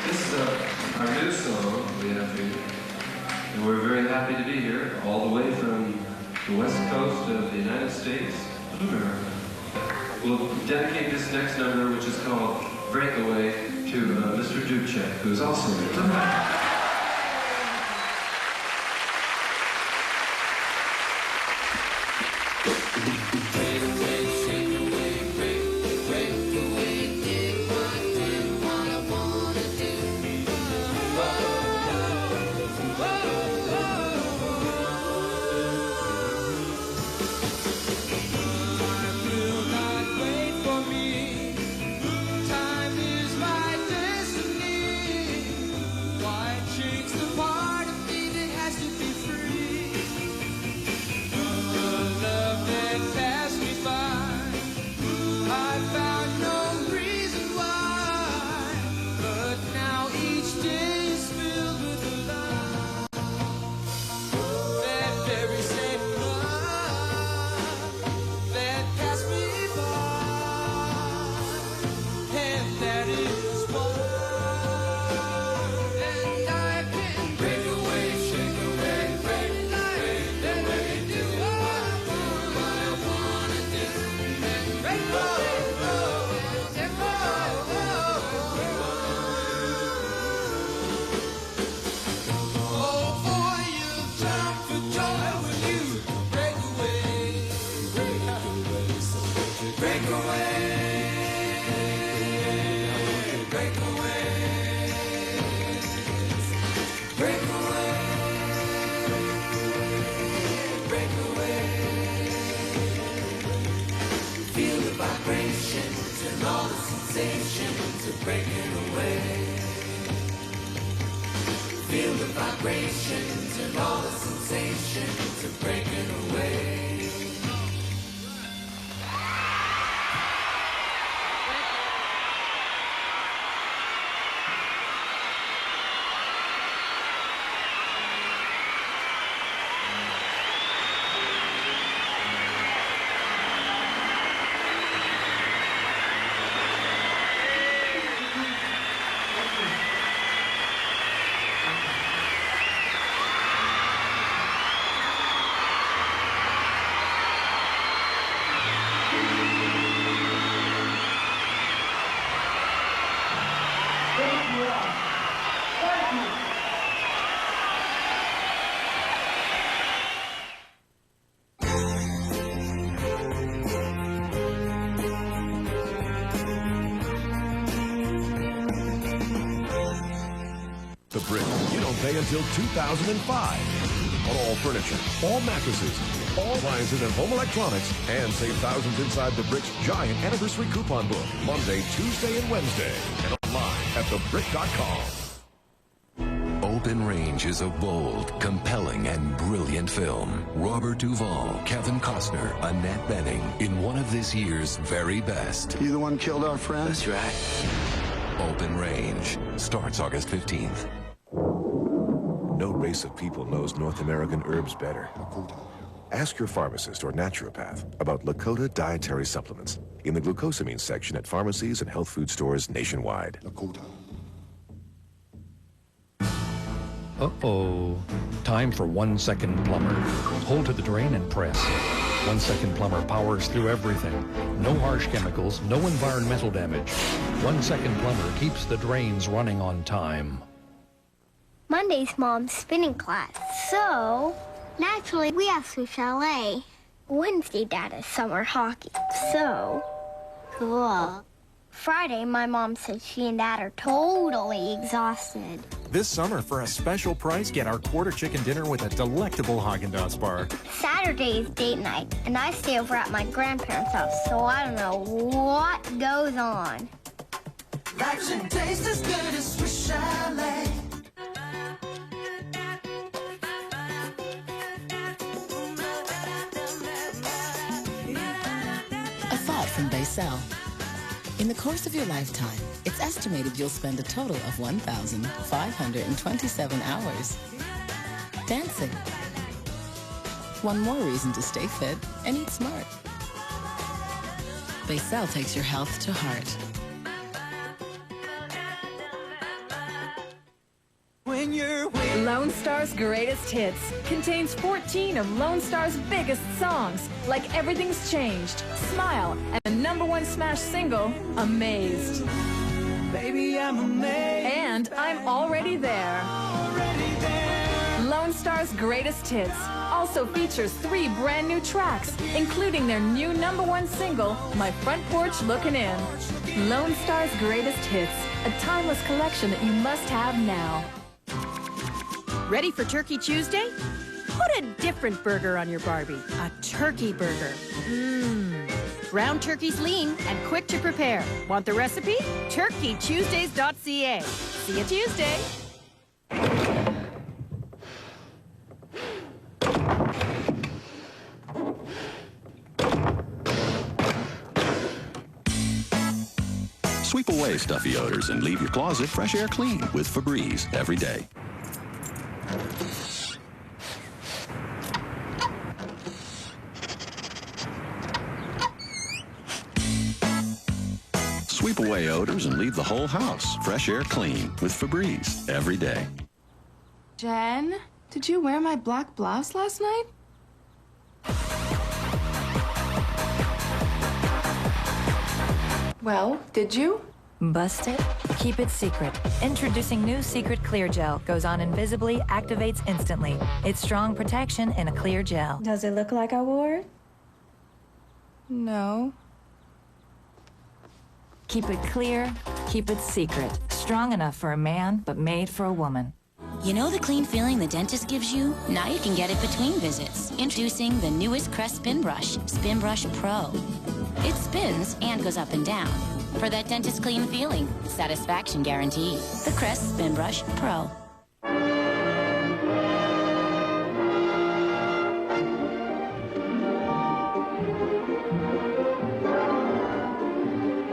Speaker 2: This is our new song we have here, and we're very happy to be here, all the way from the west coast of the United States of America. We'll dedicate this next number, which is called Breakaway, to Mr. Dubček, who's also here.
Speaker 7: The Brick. You don't pay until 2005. On all furniture, all mattresses, all appliances and home electronics, and save thousands inside the Brick's giant anniversary coupon book. Monday, Tuesday, and Wednesday. And online at thebrick.com.
Speaker 22: Open Range is a bold, compelling, and brilliant film. Robert Duvall, Kevin Costner, Annette Bening in one of this year's very best.
Speaker 23: You the one killed our friend?
Speaker 22: That's right. Open Range starts August 15th.
Speaker 7: No race of people knows North American herbs better. Ask your pharmacist or naturopath about Lakota dietary supplements in the glucosamine section at pharmacies and health food stores nationwide. Lakota.
Speaker 8: Uh-oh. Time for 1 Second Plumber. Hold to the drain and press. 1 Second Plumber powers through everything. No harsh chemicals, no environmental damage. 1 Second Plumber keeps the drains running on time.
Speaker 11: Monday's Mom's spinning class, so naturally we asked for chalet. Wednesday, Dad has summer hockey, so cool. Friday, my mom said she and Dad are totally exhausted.
Speaker 12: This summer, for a special price, get our quarter chicken dinner with a delectable Haagen-Dazs bar.
Speaker 11: Saturday is date night, and I stay over at my grandparents' house, so I don't know what goes on.
Speaker 2: Life shouldn't taste as good as Swiss chalet.
Speaker 23: A thought from Baysell. In the course of your lifetime, it's estimated you'll spend a total of 1,527 hours dancing. One more reason to stay fit and eat smart. Baysell takes your health to heart.
Speaker 2: When you're with
Speaker 24: Lone Star's Greatest Hits contains 14 of Lone Star's biggest songs, like Everything's Changed, Smile, and the #1 smash single, Amazed.
Speaker 2: Baby, I'm amazed.
Speaker 24: And I'm Already There. Lone Star's Greatest Hits also features 3 brand new tracks, including their new #1 single, My Front Porch Looking In. Lone Star's Greatest Hits, a timeless collection that you must have now.
Speaker 25: Ready for Turkey Tuesday? Put a different burger on your Barbie. A turkey burger. Ground turkey's lean and quick to prepare. Want the recipe? TurkeyTuesdays.ca. See you Tuesday.
Speaker 26: Sweep away stuffy odors and leave your closet fresh air clean with Febreze every day. Sweep away odors and leave the whole house fresh air clean with Febreze every day.
Speaker 27: Jen, did you wear my black blouse last night? Well, did you?
Speaker 28: Bust it? Keep it secret. Introducing new Secret Clear Gel. Goes on invisibly, activates instantly. It's strong protection in a clear gel.
Speaker 27: Does it look like I wore it? No.
Speaker 28: Keep it clear, keep it secret. Strong enough for a man, but made for a woman.
Speaker 29: You know the clean feeling the dentist gives you? Now you can get it between visits. Introducing the newest Crest Spin Brush, Spin Brush Pro. It spins and goes up and down. For that dentist clean feeling, satisfaction guaranteed. The Crest Spin Brush Pro.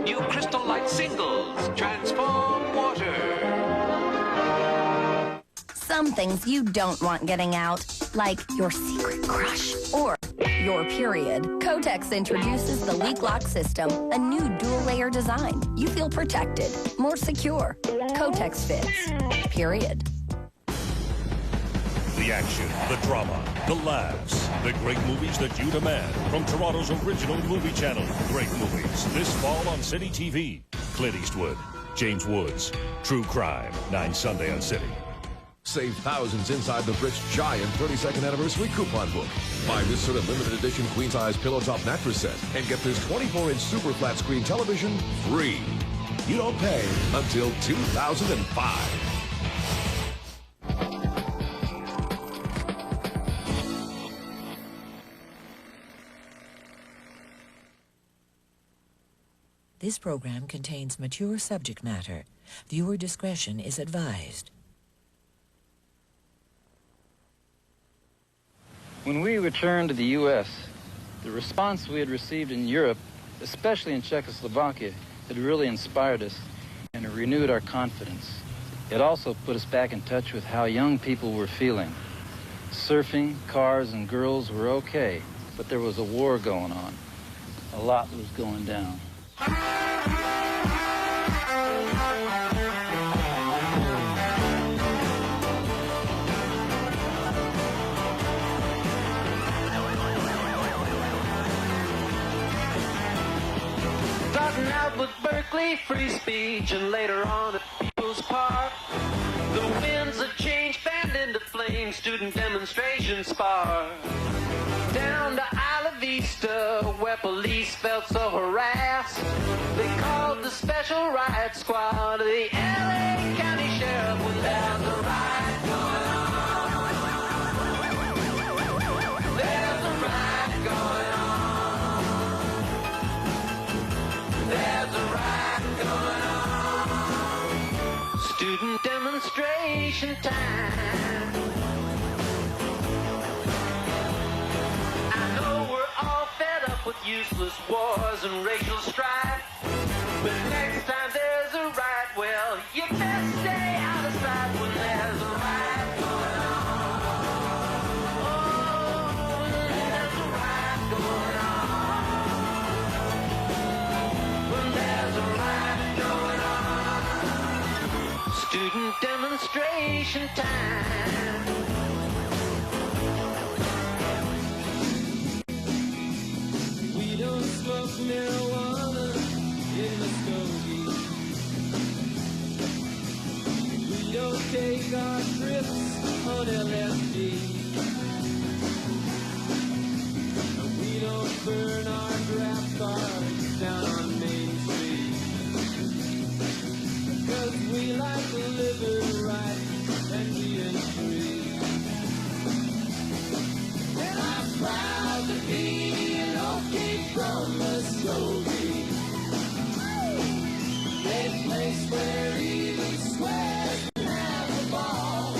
Speaker 2: New Crystal Light singles, Transform Water.
Speaker 30: Some things you don't want getting out, like your secret crush or your period. Kotex introduces the Leak Lock system, a new dual-layer design. You feel protected, more secure. Kotex fits. Period.
Speaker 31: The action, the drama, the laughs, the great movies that you demand from Toronto's original movie channel. Great movies this fall on City TV. Clint Eastwood, James Woods, True Crime, 9 Sunday on City.
Speaker 7: Save thousands inside the Brits giant 32nd anniversary coupon book. Buy this sort of limited edition queen-size pillow top mattress set and get this 24-inch super flat screen television free. You don't pay until 2005.
Speaker 32: This program contains mature subject matter. Viewer discretion is advised.
Speaker 14: When we returned to the U.S., the response we had received in Europe, especially in Czechoslovakia, had really inspired us and renewed our confidence. It also put us back in touch with how young people were feeling. Surfing, cars, and girls were okay, but there was a war going on. A lot was going down.
Speaker 2: Starting out with Berkeley, free speech, and later on at People's Park. The winds of change fanned into flame, student demonstrations spark. Down to Isla Vista, where police felt so harassed, they called the Special Riot Squad to the LA County Sheriff when there's a riot going on. There's a riot going on. There's a riot going on. Student demonstration time. With useless wars and racial strife, but next time there's a riot, well, you best stay out of sight when there's a riot going on. Oh, when there's a riot going on. When there's a riot going on. Student demonstration time. Don't smoke marijuana in Muskogee. We don't take our trips on LSD. And we don't burn our draft cards down on Main Street. 'Cause we like living right and being free. And I'm proud to be an old kid from Muskogee, a place where even squares can have a ball.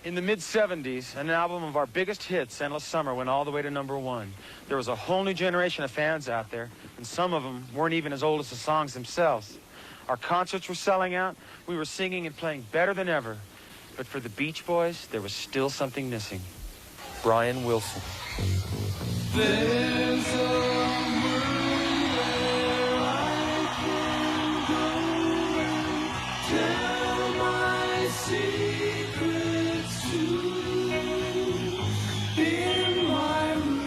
Speaker 1: In the mid-'70s, an album of our biggest hits, Endless Summer, went all the way to #1. There was a whole new generation of fans out there, and some of them weren't even as old as the songs themselves. Our concerts were selling out. We were singing and playing better than ever. But for the Beach Boys, there was still something missing. Brian Wilson.
Speaker 2: There's a world where I can go and tell my secrets to in my room.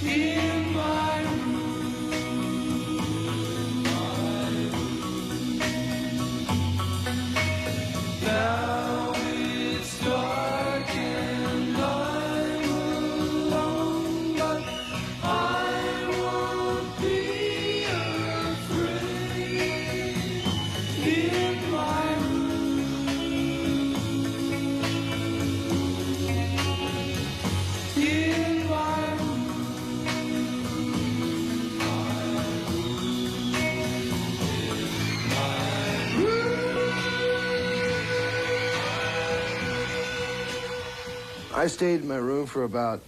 Speaker 2: In my room. Now it's dark and I'm alone, but I won't be afraid. In my room. In my
Speaker 4: I stayed in my room for about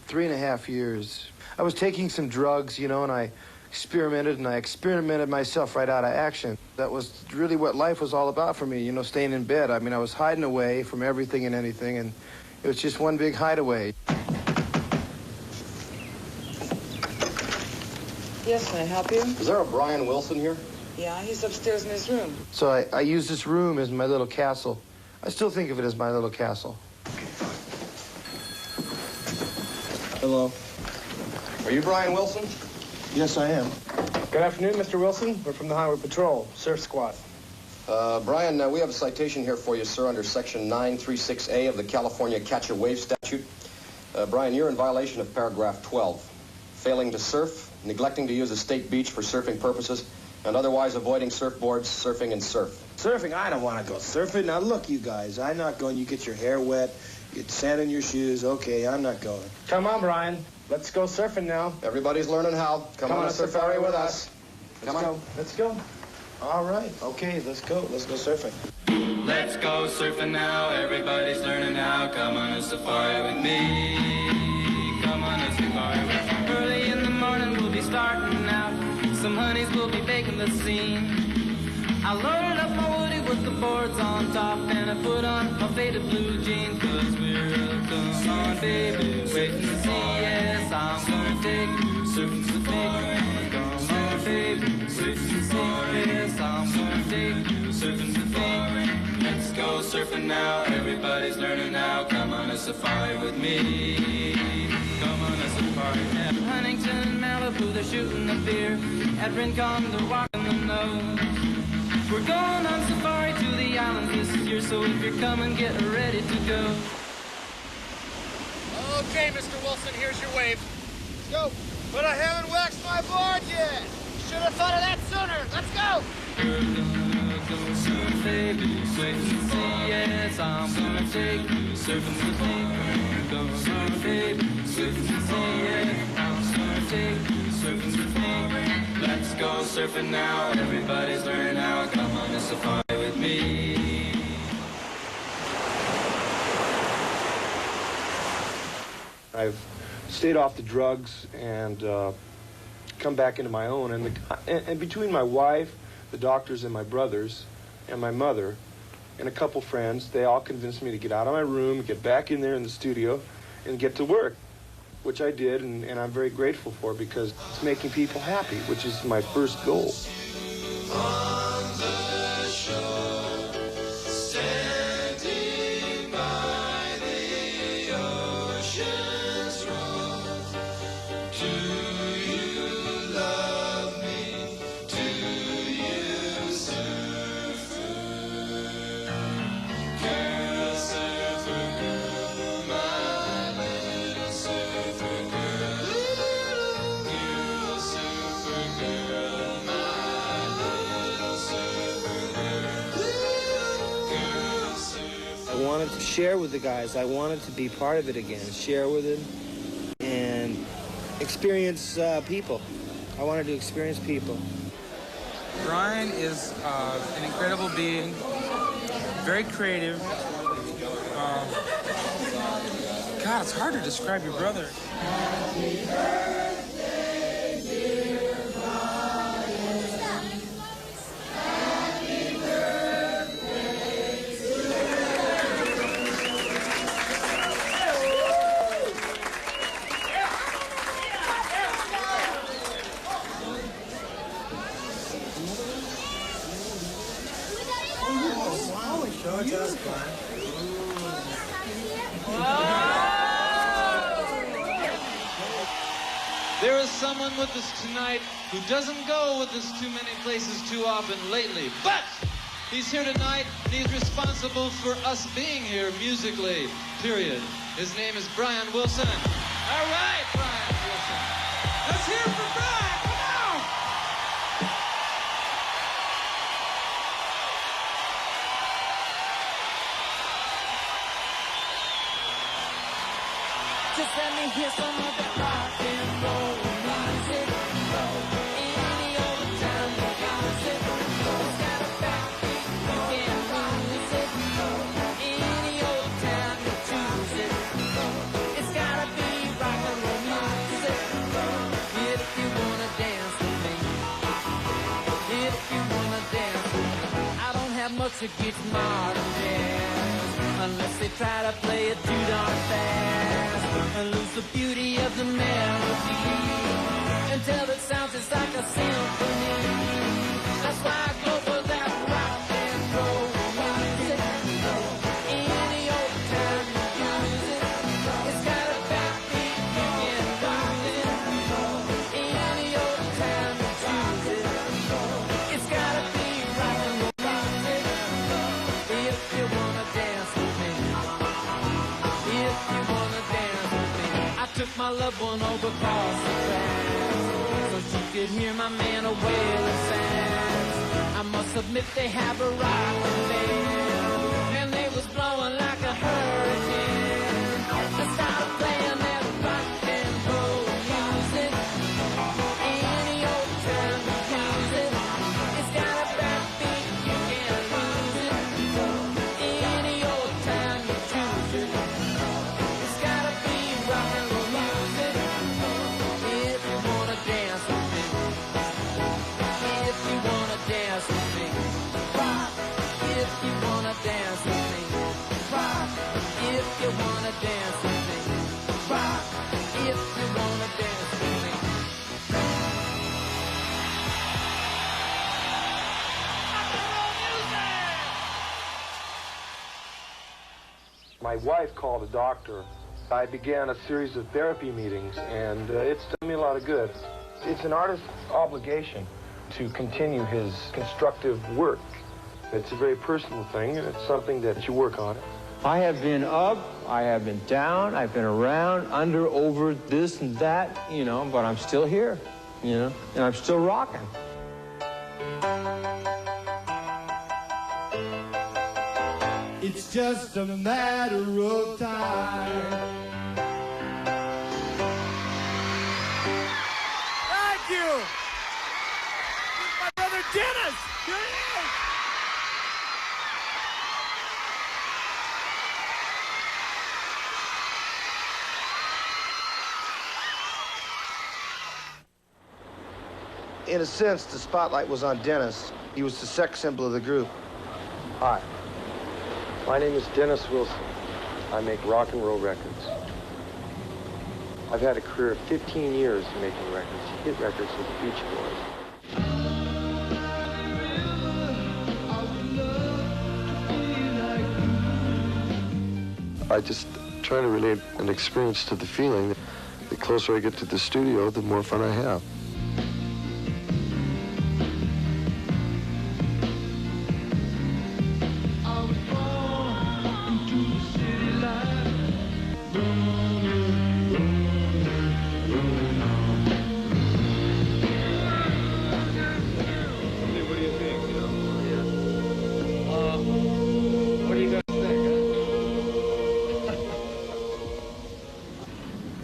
Speaker 4: 3.5 years. I was taking some drugs, you know, and I experimented myself right out of action. That was really what life was all about for me, you know, staying in bed. I mean, I was hiding away from everything and anything, and it was just one big hideaway.
Speaker 5: Yes, can I help you?
Speaker 4: Is there a Brian Wilson here?
Speaker 5: Yeah, he's upstairs in his room.
Speaker 4: So I use this room as my little castle. I still think of it as my little castle. Hello.
Speaker 6: Are you Brian Wilson?
Speaker 4: Yes, I am. Good afternoon, Mr. Wilson. We're from the Highway Patrol, Surf Squad.
Speaker 6: Brian, we have a citation here for you, sir, under Section 936A of the California Catch a Wave Statute. Brian, you're in violation of paragraph 12. Failing to surf, neglecting to use a state beach for surfing purposes, and otherwise avoiding surfboards, surfing, and surf.
Speaker 4: Surfing? I don't want to go surfing. Now, look, you guys, I'm not going. You get your hair wet, you get sand in your shoes. Okay, I'm not going. Come on, Brian. Let's go surfing now.
Speaker 6: Everybody's learning how. Come on a safari with us.
Speaker 4: Come on. Let's go. All right. Okay, let's go. Let's go surfing.
Speaker 2: Let's go surfing now, everybody's learning how. Come on a safari with me. Come on a safari with me. Early in the morning we'll be starting out. Some honeys will be baking the scene. I loaded up my woody with the boards on top, and I put on my faded blue jeans, 'cause we're a come on baby, waiting to see. Yes, I'm gonna take you surfing with me. Come on baby, waiting to see. Yes, I'm gonna take you surfing with me. Let's go surfing now, everybody's learning now. Come on a safari with me. Come on a safari. At Huntington, Malibu, they're shooting the beer. At Rincon, they're walking the nose. We're going on safari to the islands this year, so if you're coming, get ready to go.
Speaker 9: Okay, Mr. Wilson, here's your wave. Let's go. But I haven't waxed my board yet. Should have thought of that sooner. Let's go.
Speaker 2: We're gonna go surf, baby, wait and see. Yes, I'm gonna take you surfing with me. We're gonna surf, baby, wait and see. Yes, I'm gonna take you surfing with me. Let's go surfing now, everybody's learning how. Come on a safari with me.
Speaker 4: I've stayed off the drugs and come back into my own. And between my wife, the doctors, and my brothers, and my mother, and a couple friends, they all convinced me to get out of my room, get back in there in the studio, and get to work, which I did, and I'm very grateful for, because it's making people happy, which is my first goal.
Speaker 2: On the shore, standing by the ocean's roar. Do you love me? Do you, surfer? Girl, surfer girl, my little surfer girl. Girl, surfer girl, my little surfer girl. Girl, surfer.
Speaker 4: I wanted to share with the guys. I wanted to be part of it again, share with them, and experience people.
Speaker 3: I wanted to experience people.
Speaker 8: Brian is an incredible being, very creative. God, it's hard to describe your brother.
Speaker 2: There is someone with us tonight who doesn't go with us too many places too often lately, but he's here tonight and he's responsible for us being here musically, period. His name is Brian Wilson. All right, Brian Wilson. Let's hear it for Brian. Come on. Just let me hear some of that rock and roll music. Any old time you use it. It's got a backbeat, you can't lose it. Any old time you choose it. It's gotta be rock and roll music. If you wanna dance with me. If you wanna dance with me. I don't have much against modern jazz, unless they try to play it too darn fast and lose the beauty of the melody until it sounds just like a symphony. That's why I go for that rock and roll music. Any old time you use it. It's got a backbeat, you can rock it. Any old time you choose it. It's gotta be rock and roll music. If you wanna dance with me. If you wanna dance with me. I took my loved one over across the tracks so she could hear my man a wailing sax. I must admit they have a rockin' band, and they was blowing like a hurricane. I started playing that rock and roll music. Any old time you use it. It's got a backbeat, you can't lose it. Any old time you choose it. It's gotta be rock and roll music. If you wanna dance with me. If you wanna dance with me. Rock. If you wanna dance with me. Rock. If you wanna dance with me. Rock. If you wanna dance with me.
Speaker 4: My wife called a doctor. I began a series of therapy meetings, and it's done me a lot of good. It's an artist's obligation to continue his constructive work. It's a very personal thing, and it's something that you work on.
Speaker 10: I have been up, I have been down, I've been around, under, over, this and that, you know, but I'm still here, you know, and I'm still rocking.
Speaker 2: It's just a matter of time.
Speaker 9: Thank you! My brother Dennis! Here he is!
Speaker 4: In a sense, the spotlight was on Dennis. He was the sex symbol of the group. Hi. My name is Dennis Wilson. I make rock and roll records. I've had a career of 15 years making records, hit records with the Beach Boys. I just try to relate an experience to the feeling. The closer I get to the studio, the more fun I have.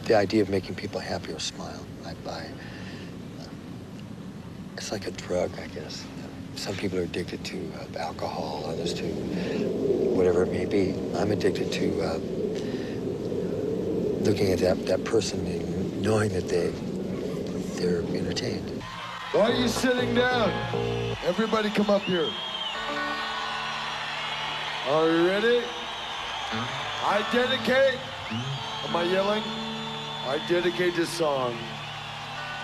Speaker 4: The idea of making people happy or smile. I
Speaker 3: It's like a drug, I guess. Some people are addicted to alcohol, others to whatever it may be. I'm addicted to looking at that person and knowing that they're entertained.
Speaker 11: Why are you sitting down? Everybody come up here. Are you ready? I dedicate, am I yelling? I dedicate this song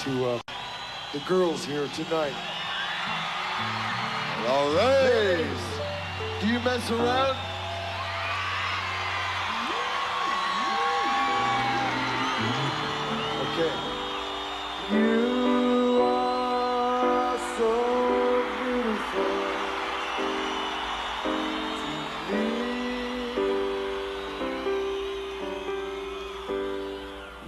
Speaker 11: to the girls here tonight. All right. Do you mess around? Okay. You are so beautiful to me.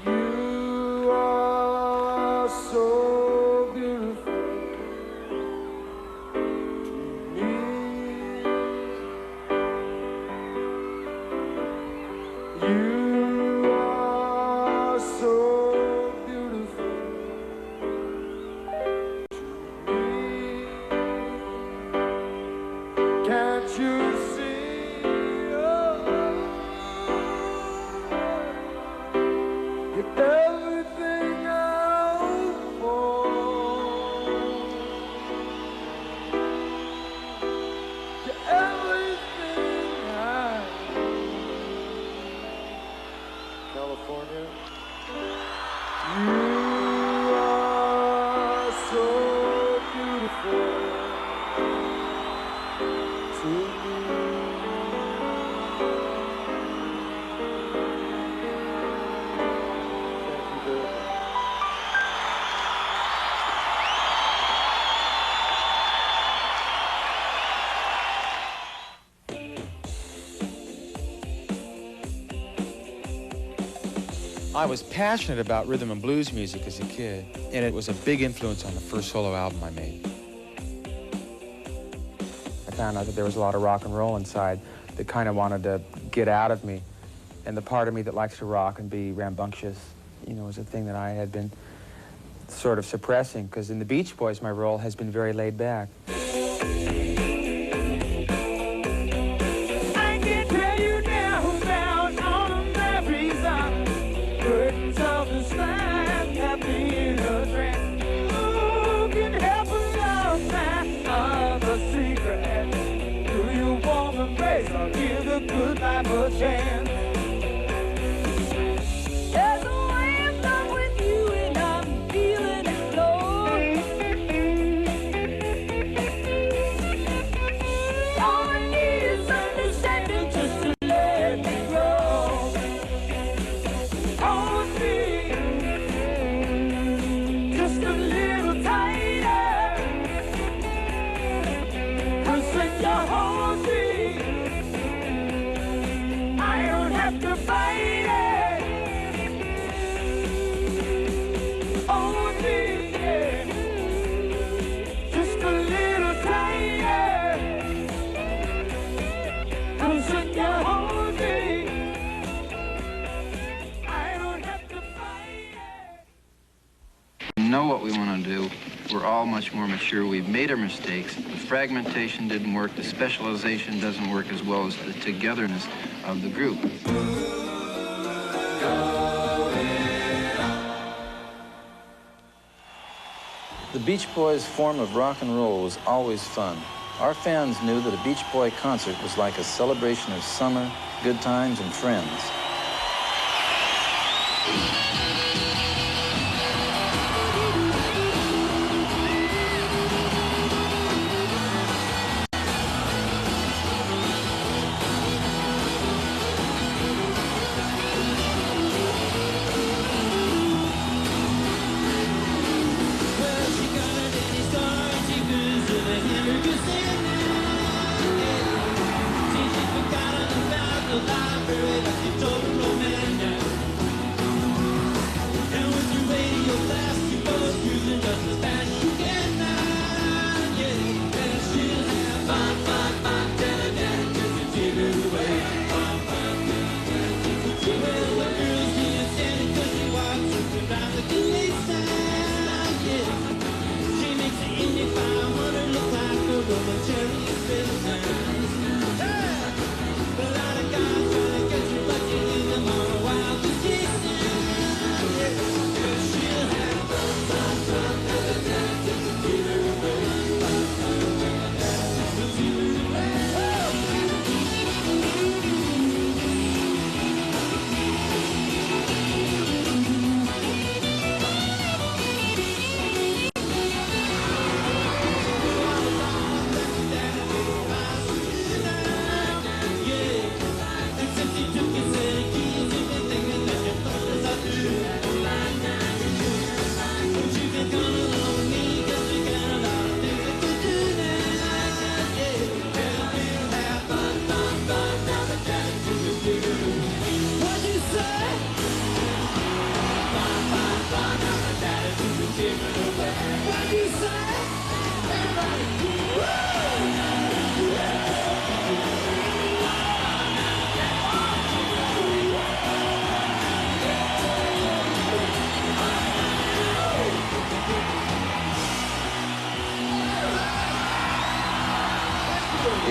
Speaker 11: You are so beautiful to me. You are so beautiful to me. Can't you see? You're everything I hope for. You're everything I California. You are so beautiful to me. Thank you very much.
Speaker 1: I was passionate about rhythm and blues music as a kid, and it was a big influence on the first solo album I made. I found out that there was a lot of rock and roll inside that kind of wanted to get out of me, and the part of me that likes to rock and be rambunctious, you know, was a thing that I had been sort of suppressing, because in the Beach Boys, my role has been very laid back.
Speaker 2: I'll give the good life a chance. There's a way I'm done with you and I'm feeling it low. All I need is understanding just to let me grow. Hold me just a little tighter. 'Cause when you hold me, to fight it. Oh, yeah. Just a little tighter. 'Cause when you hold me, I don't have to fight it.
Speaker 14: We know what we want to do. We're all much more mature. We've made our mistakes. The fragmentation didn't work. The specialization doesn't work as well as the togetherness of the group. The Beach Boys' form of rock and roll was always fun. Our fans knew that a Beach Boy concert was like a celebration of summer, good times, and friends.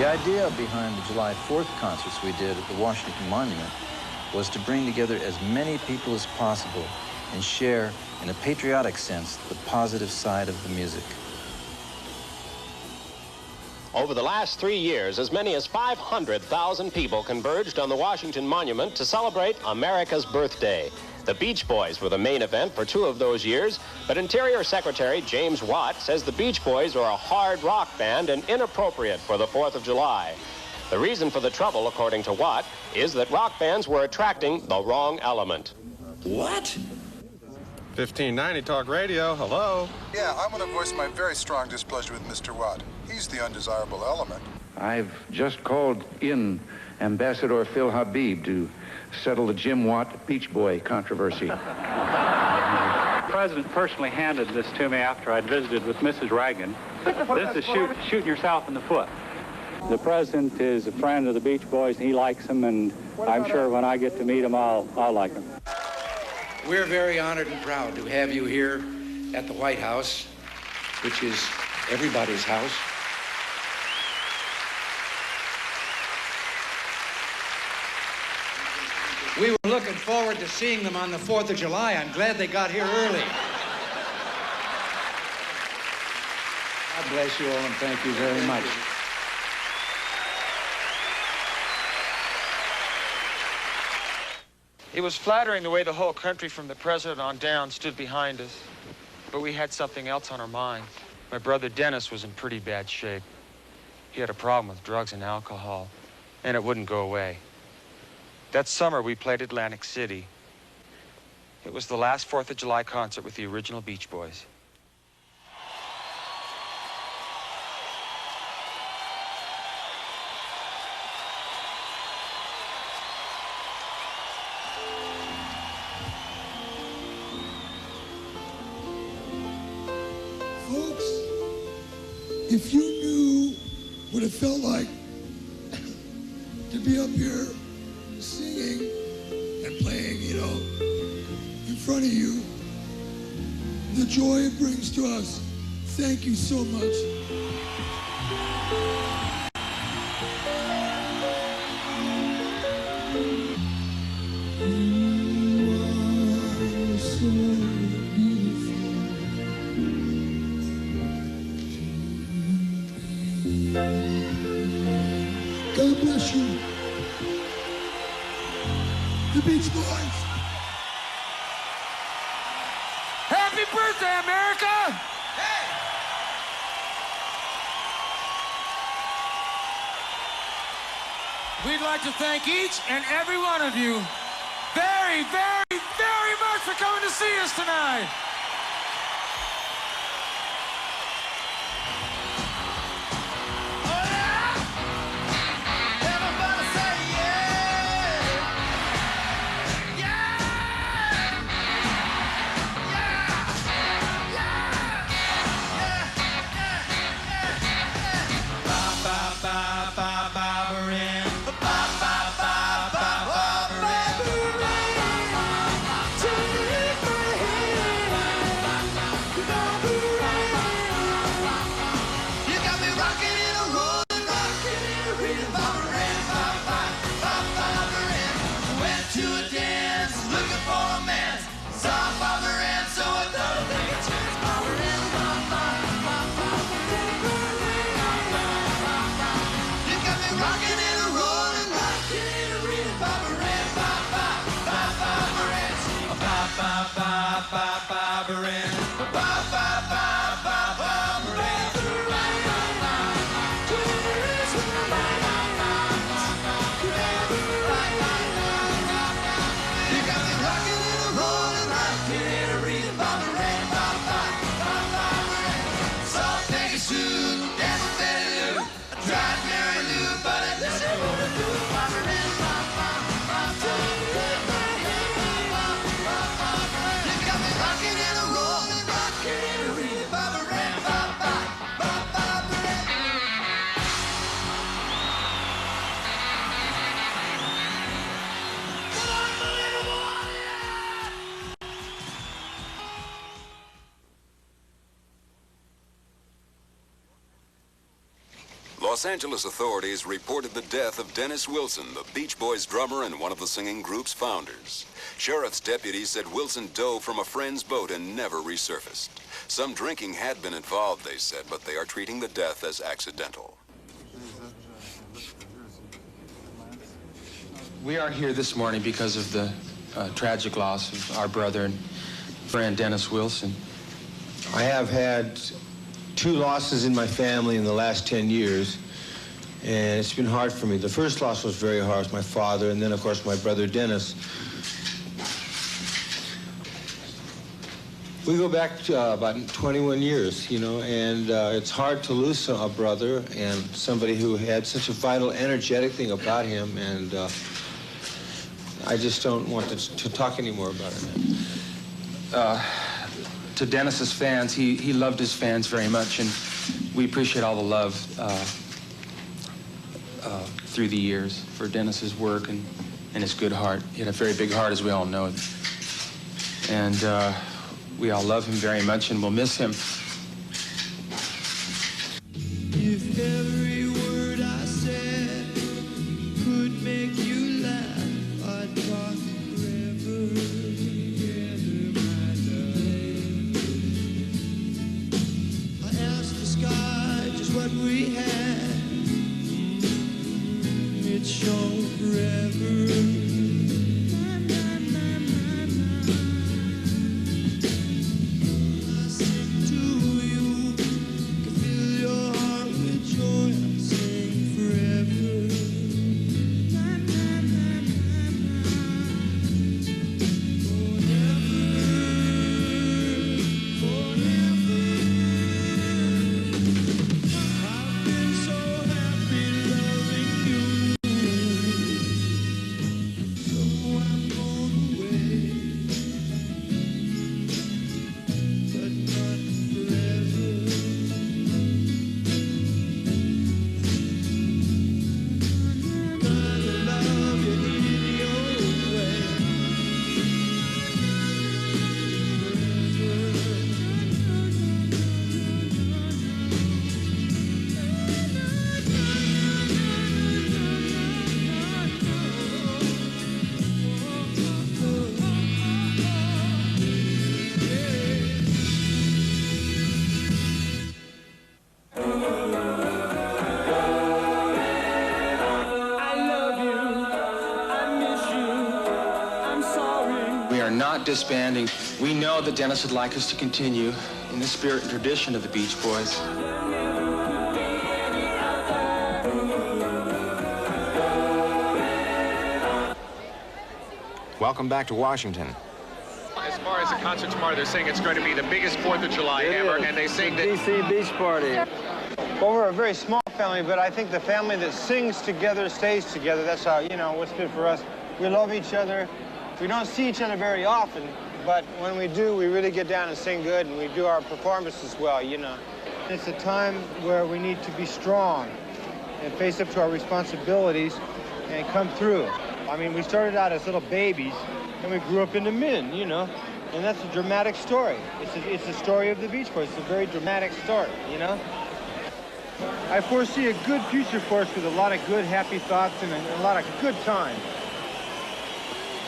Speaker 14: The idea behind the July 4th concerts we did at the Washington Monument was to bring together as many people as possible and share, in a patriotic sense, the positive side of the music.
Speaker 12: Over the last 3 years, as many as 500,000 people converged on the Washington Monument to celebrate America's birthday. The Beach Boys were the main event for 2 of those years, but Interior Secretary James Watt says the Beach Boys are a hard rock band and inappropriate for the 4th of July. The reason for the trouble, according to Watt, is that rock bands were attracting the wrong element.
Speaker 13: What?
Speaker 33: 1590 Talk Radio, hello.
Speaker 21: Yeah, I'm going to voice my very strong displeasure with Mr. Watt. He's the undesirable element.
Speaker 15: I've just called in Ambassador Phil Habib to settle the Jim Watt Beach Boy controversy.
Speaker 16: The president personally handed this to me after I'd visited with Mrs. Reagan. This is shooting yourself in the foot. The president is a friend of the Beach Boys, and he likes them, and I'm sure when I get to meet him, I'll like them.
Speaker 17: We're very honored and proud to have you here at the White House, which is everybody's house. We were looking forward to seeing them on the 4th of July. I'm glad they got here early. God bless you all, and thank you very much.
Speaker 1: It was flattering the way the whole country from the president on down stood behind us. But we had something else on our mind. My brother Dennis was in pretty bad shape. He had a problem with drugs and alcohol, and it wouldn't go away. That summer, we played Atlantic City. It was the last 4th of July concert with the original Beach Boys.
Speaker 18: Folks, if you knew what it felt like to be up here singing and playing, you know, in front of you, the joy it brings to us, thank you so much. God bless you. The Beach Boys.
Speaker 2: Happy birthday, America! Hey! We'd like to thank each and every one of you very, very, very much for coming to see us tonight.
Speaker 13: Los Angeles authorities reported the death of Dennis Wilson, the Beach Boys drummer and one of the singing group's founders. Sheriff's deputies said Wilson dove from a friend's boat and never resurfaced. Some drinking had been involved, they said, but they are treating the death as accidental.
Speaker 1: We are here this morning because of the tragic loss of our brother and friend Dennis Wilson.
Speaker 19: I have had 2 losses in my family in the last 10 years, and it's been hard for me. The first loss was very hard. It was my father, and then, of course, my brother Dennis. We go back to about 21 years, you know, and it's hard to lose a brother and somebody who had such a vital, energetic thing about him, and I just don't want to talk anymore about it.
Speaker 1: To Dennis's fans, he loved his fans very much, and we appreciate all the love through the years for Dennis's work and his good heart. He had a very big heart, as we all know. And we all love him very much, and we'll miss him.
Speaker 2: If every word I said could make you laugh, I'd talk forever together, my darling. I asked the sky just what we had. It shone forever.
Speaker 1: Disbanding. We know that Dennis would like us to continue in the spirit and tradition of the Beach Boys.
Speaker 33: Welcome back to Washington.
Speaker 20: As far as the concert tomorrow, they're saying it's going to be the biggest 4th of July ever, and they say that...
Speaker 19: DC Beach Party.
Speaker 10: Well, we're a very small family, but I think the family that sings together stays together. That's how, you know, what's good for us. We love each other. We don't see each other very often, but when we do, we really get down and sing good, and we do our performances well, you know. It's a time where we need to be strong and face up to our responsibilities and come through. I mean, we started out as little babies, and we grew up into men, you know, and that's a dramatic story. It's a story of the Beach Boys. It's a very dramatic story, you know. I foresee a good future for us with a lot of good, happy thoughts and a lot of good times.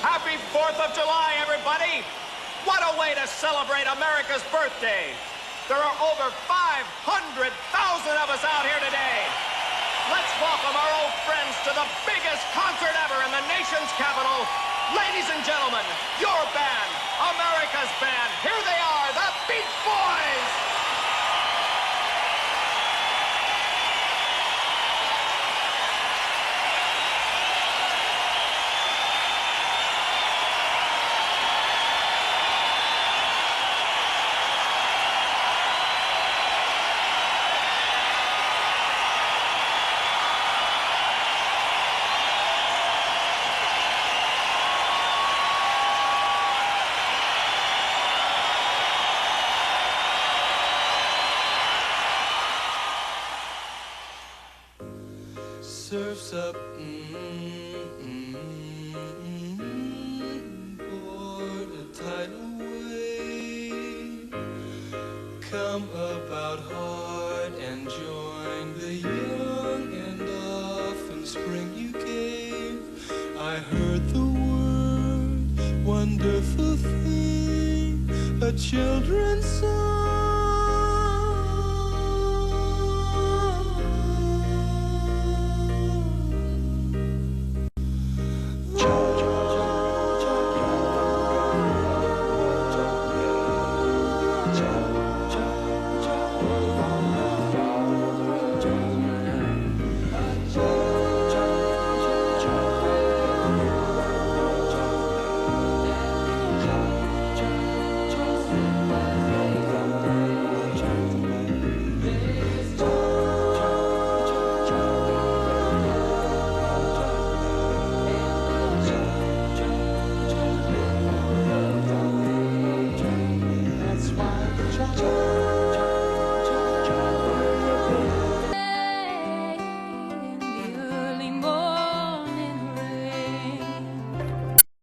Speaker 9: Happy 4th of July, everybody! What a way to celebrate America's birthday! There are over 500,000 of us out here today. Let's welcome our old friends to the biggest concert ever in the nation's capital. Ladies and gentlemen, your band, America's band. Here they are, the Beach Boys! Surf's up, board a tidal wave. Come about hard and join the young
Speaker 2: in spring you gave. I heard the word, wonderful thing, a children's song.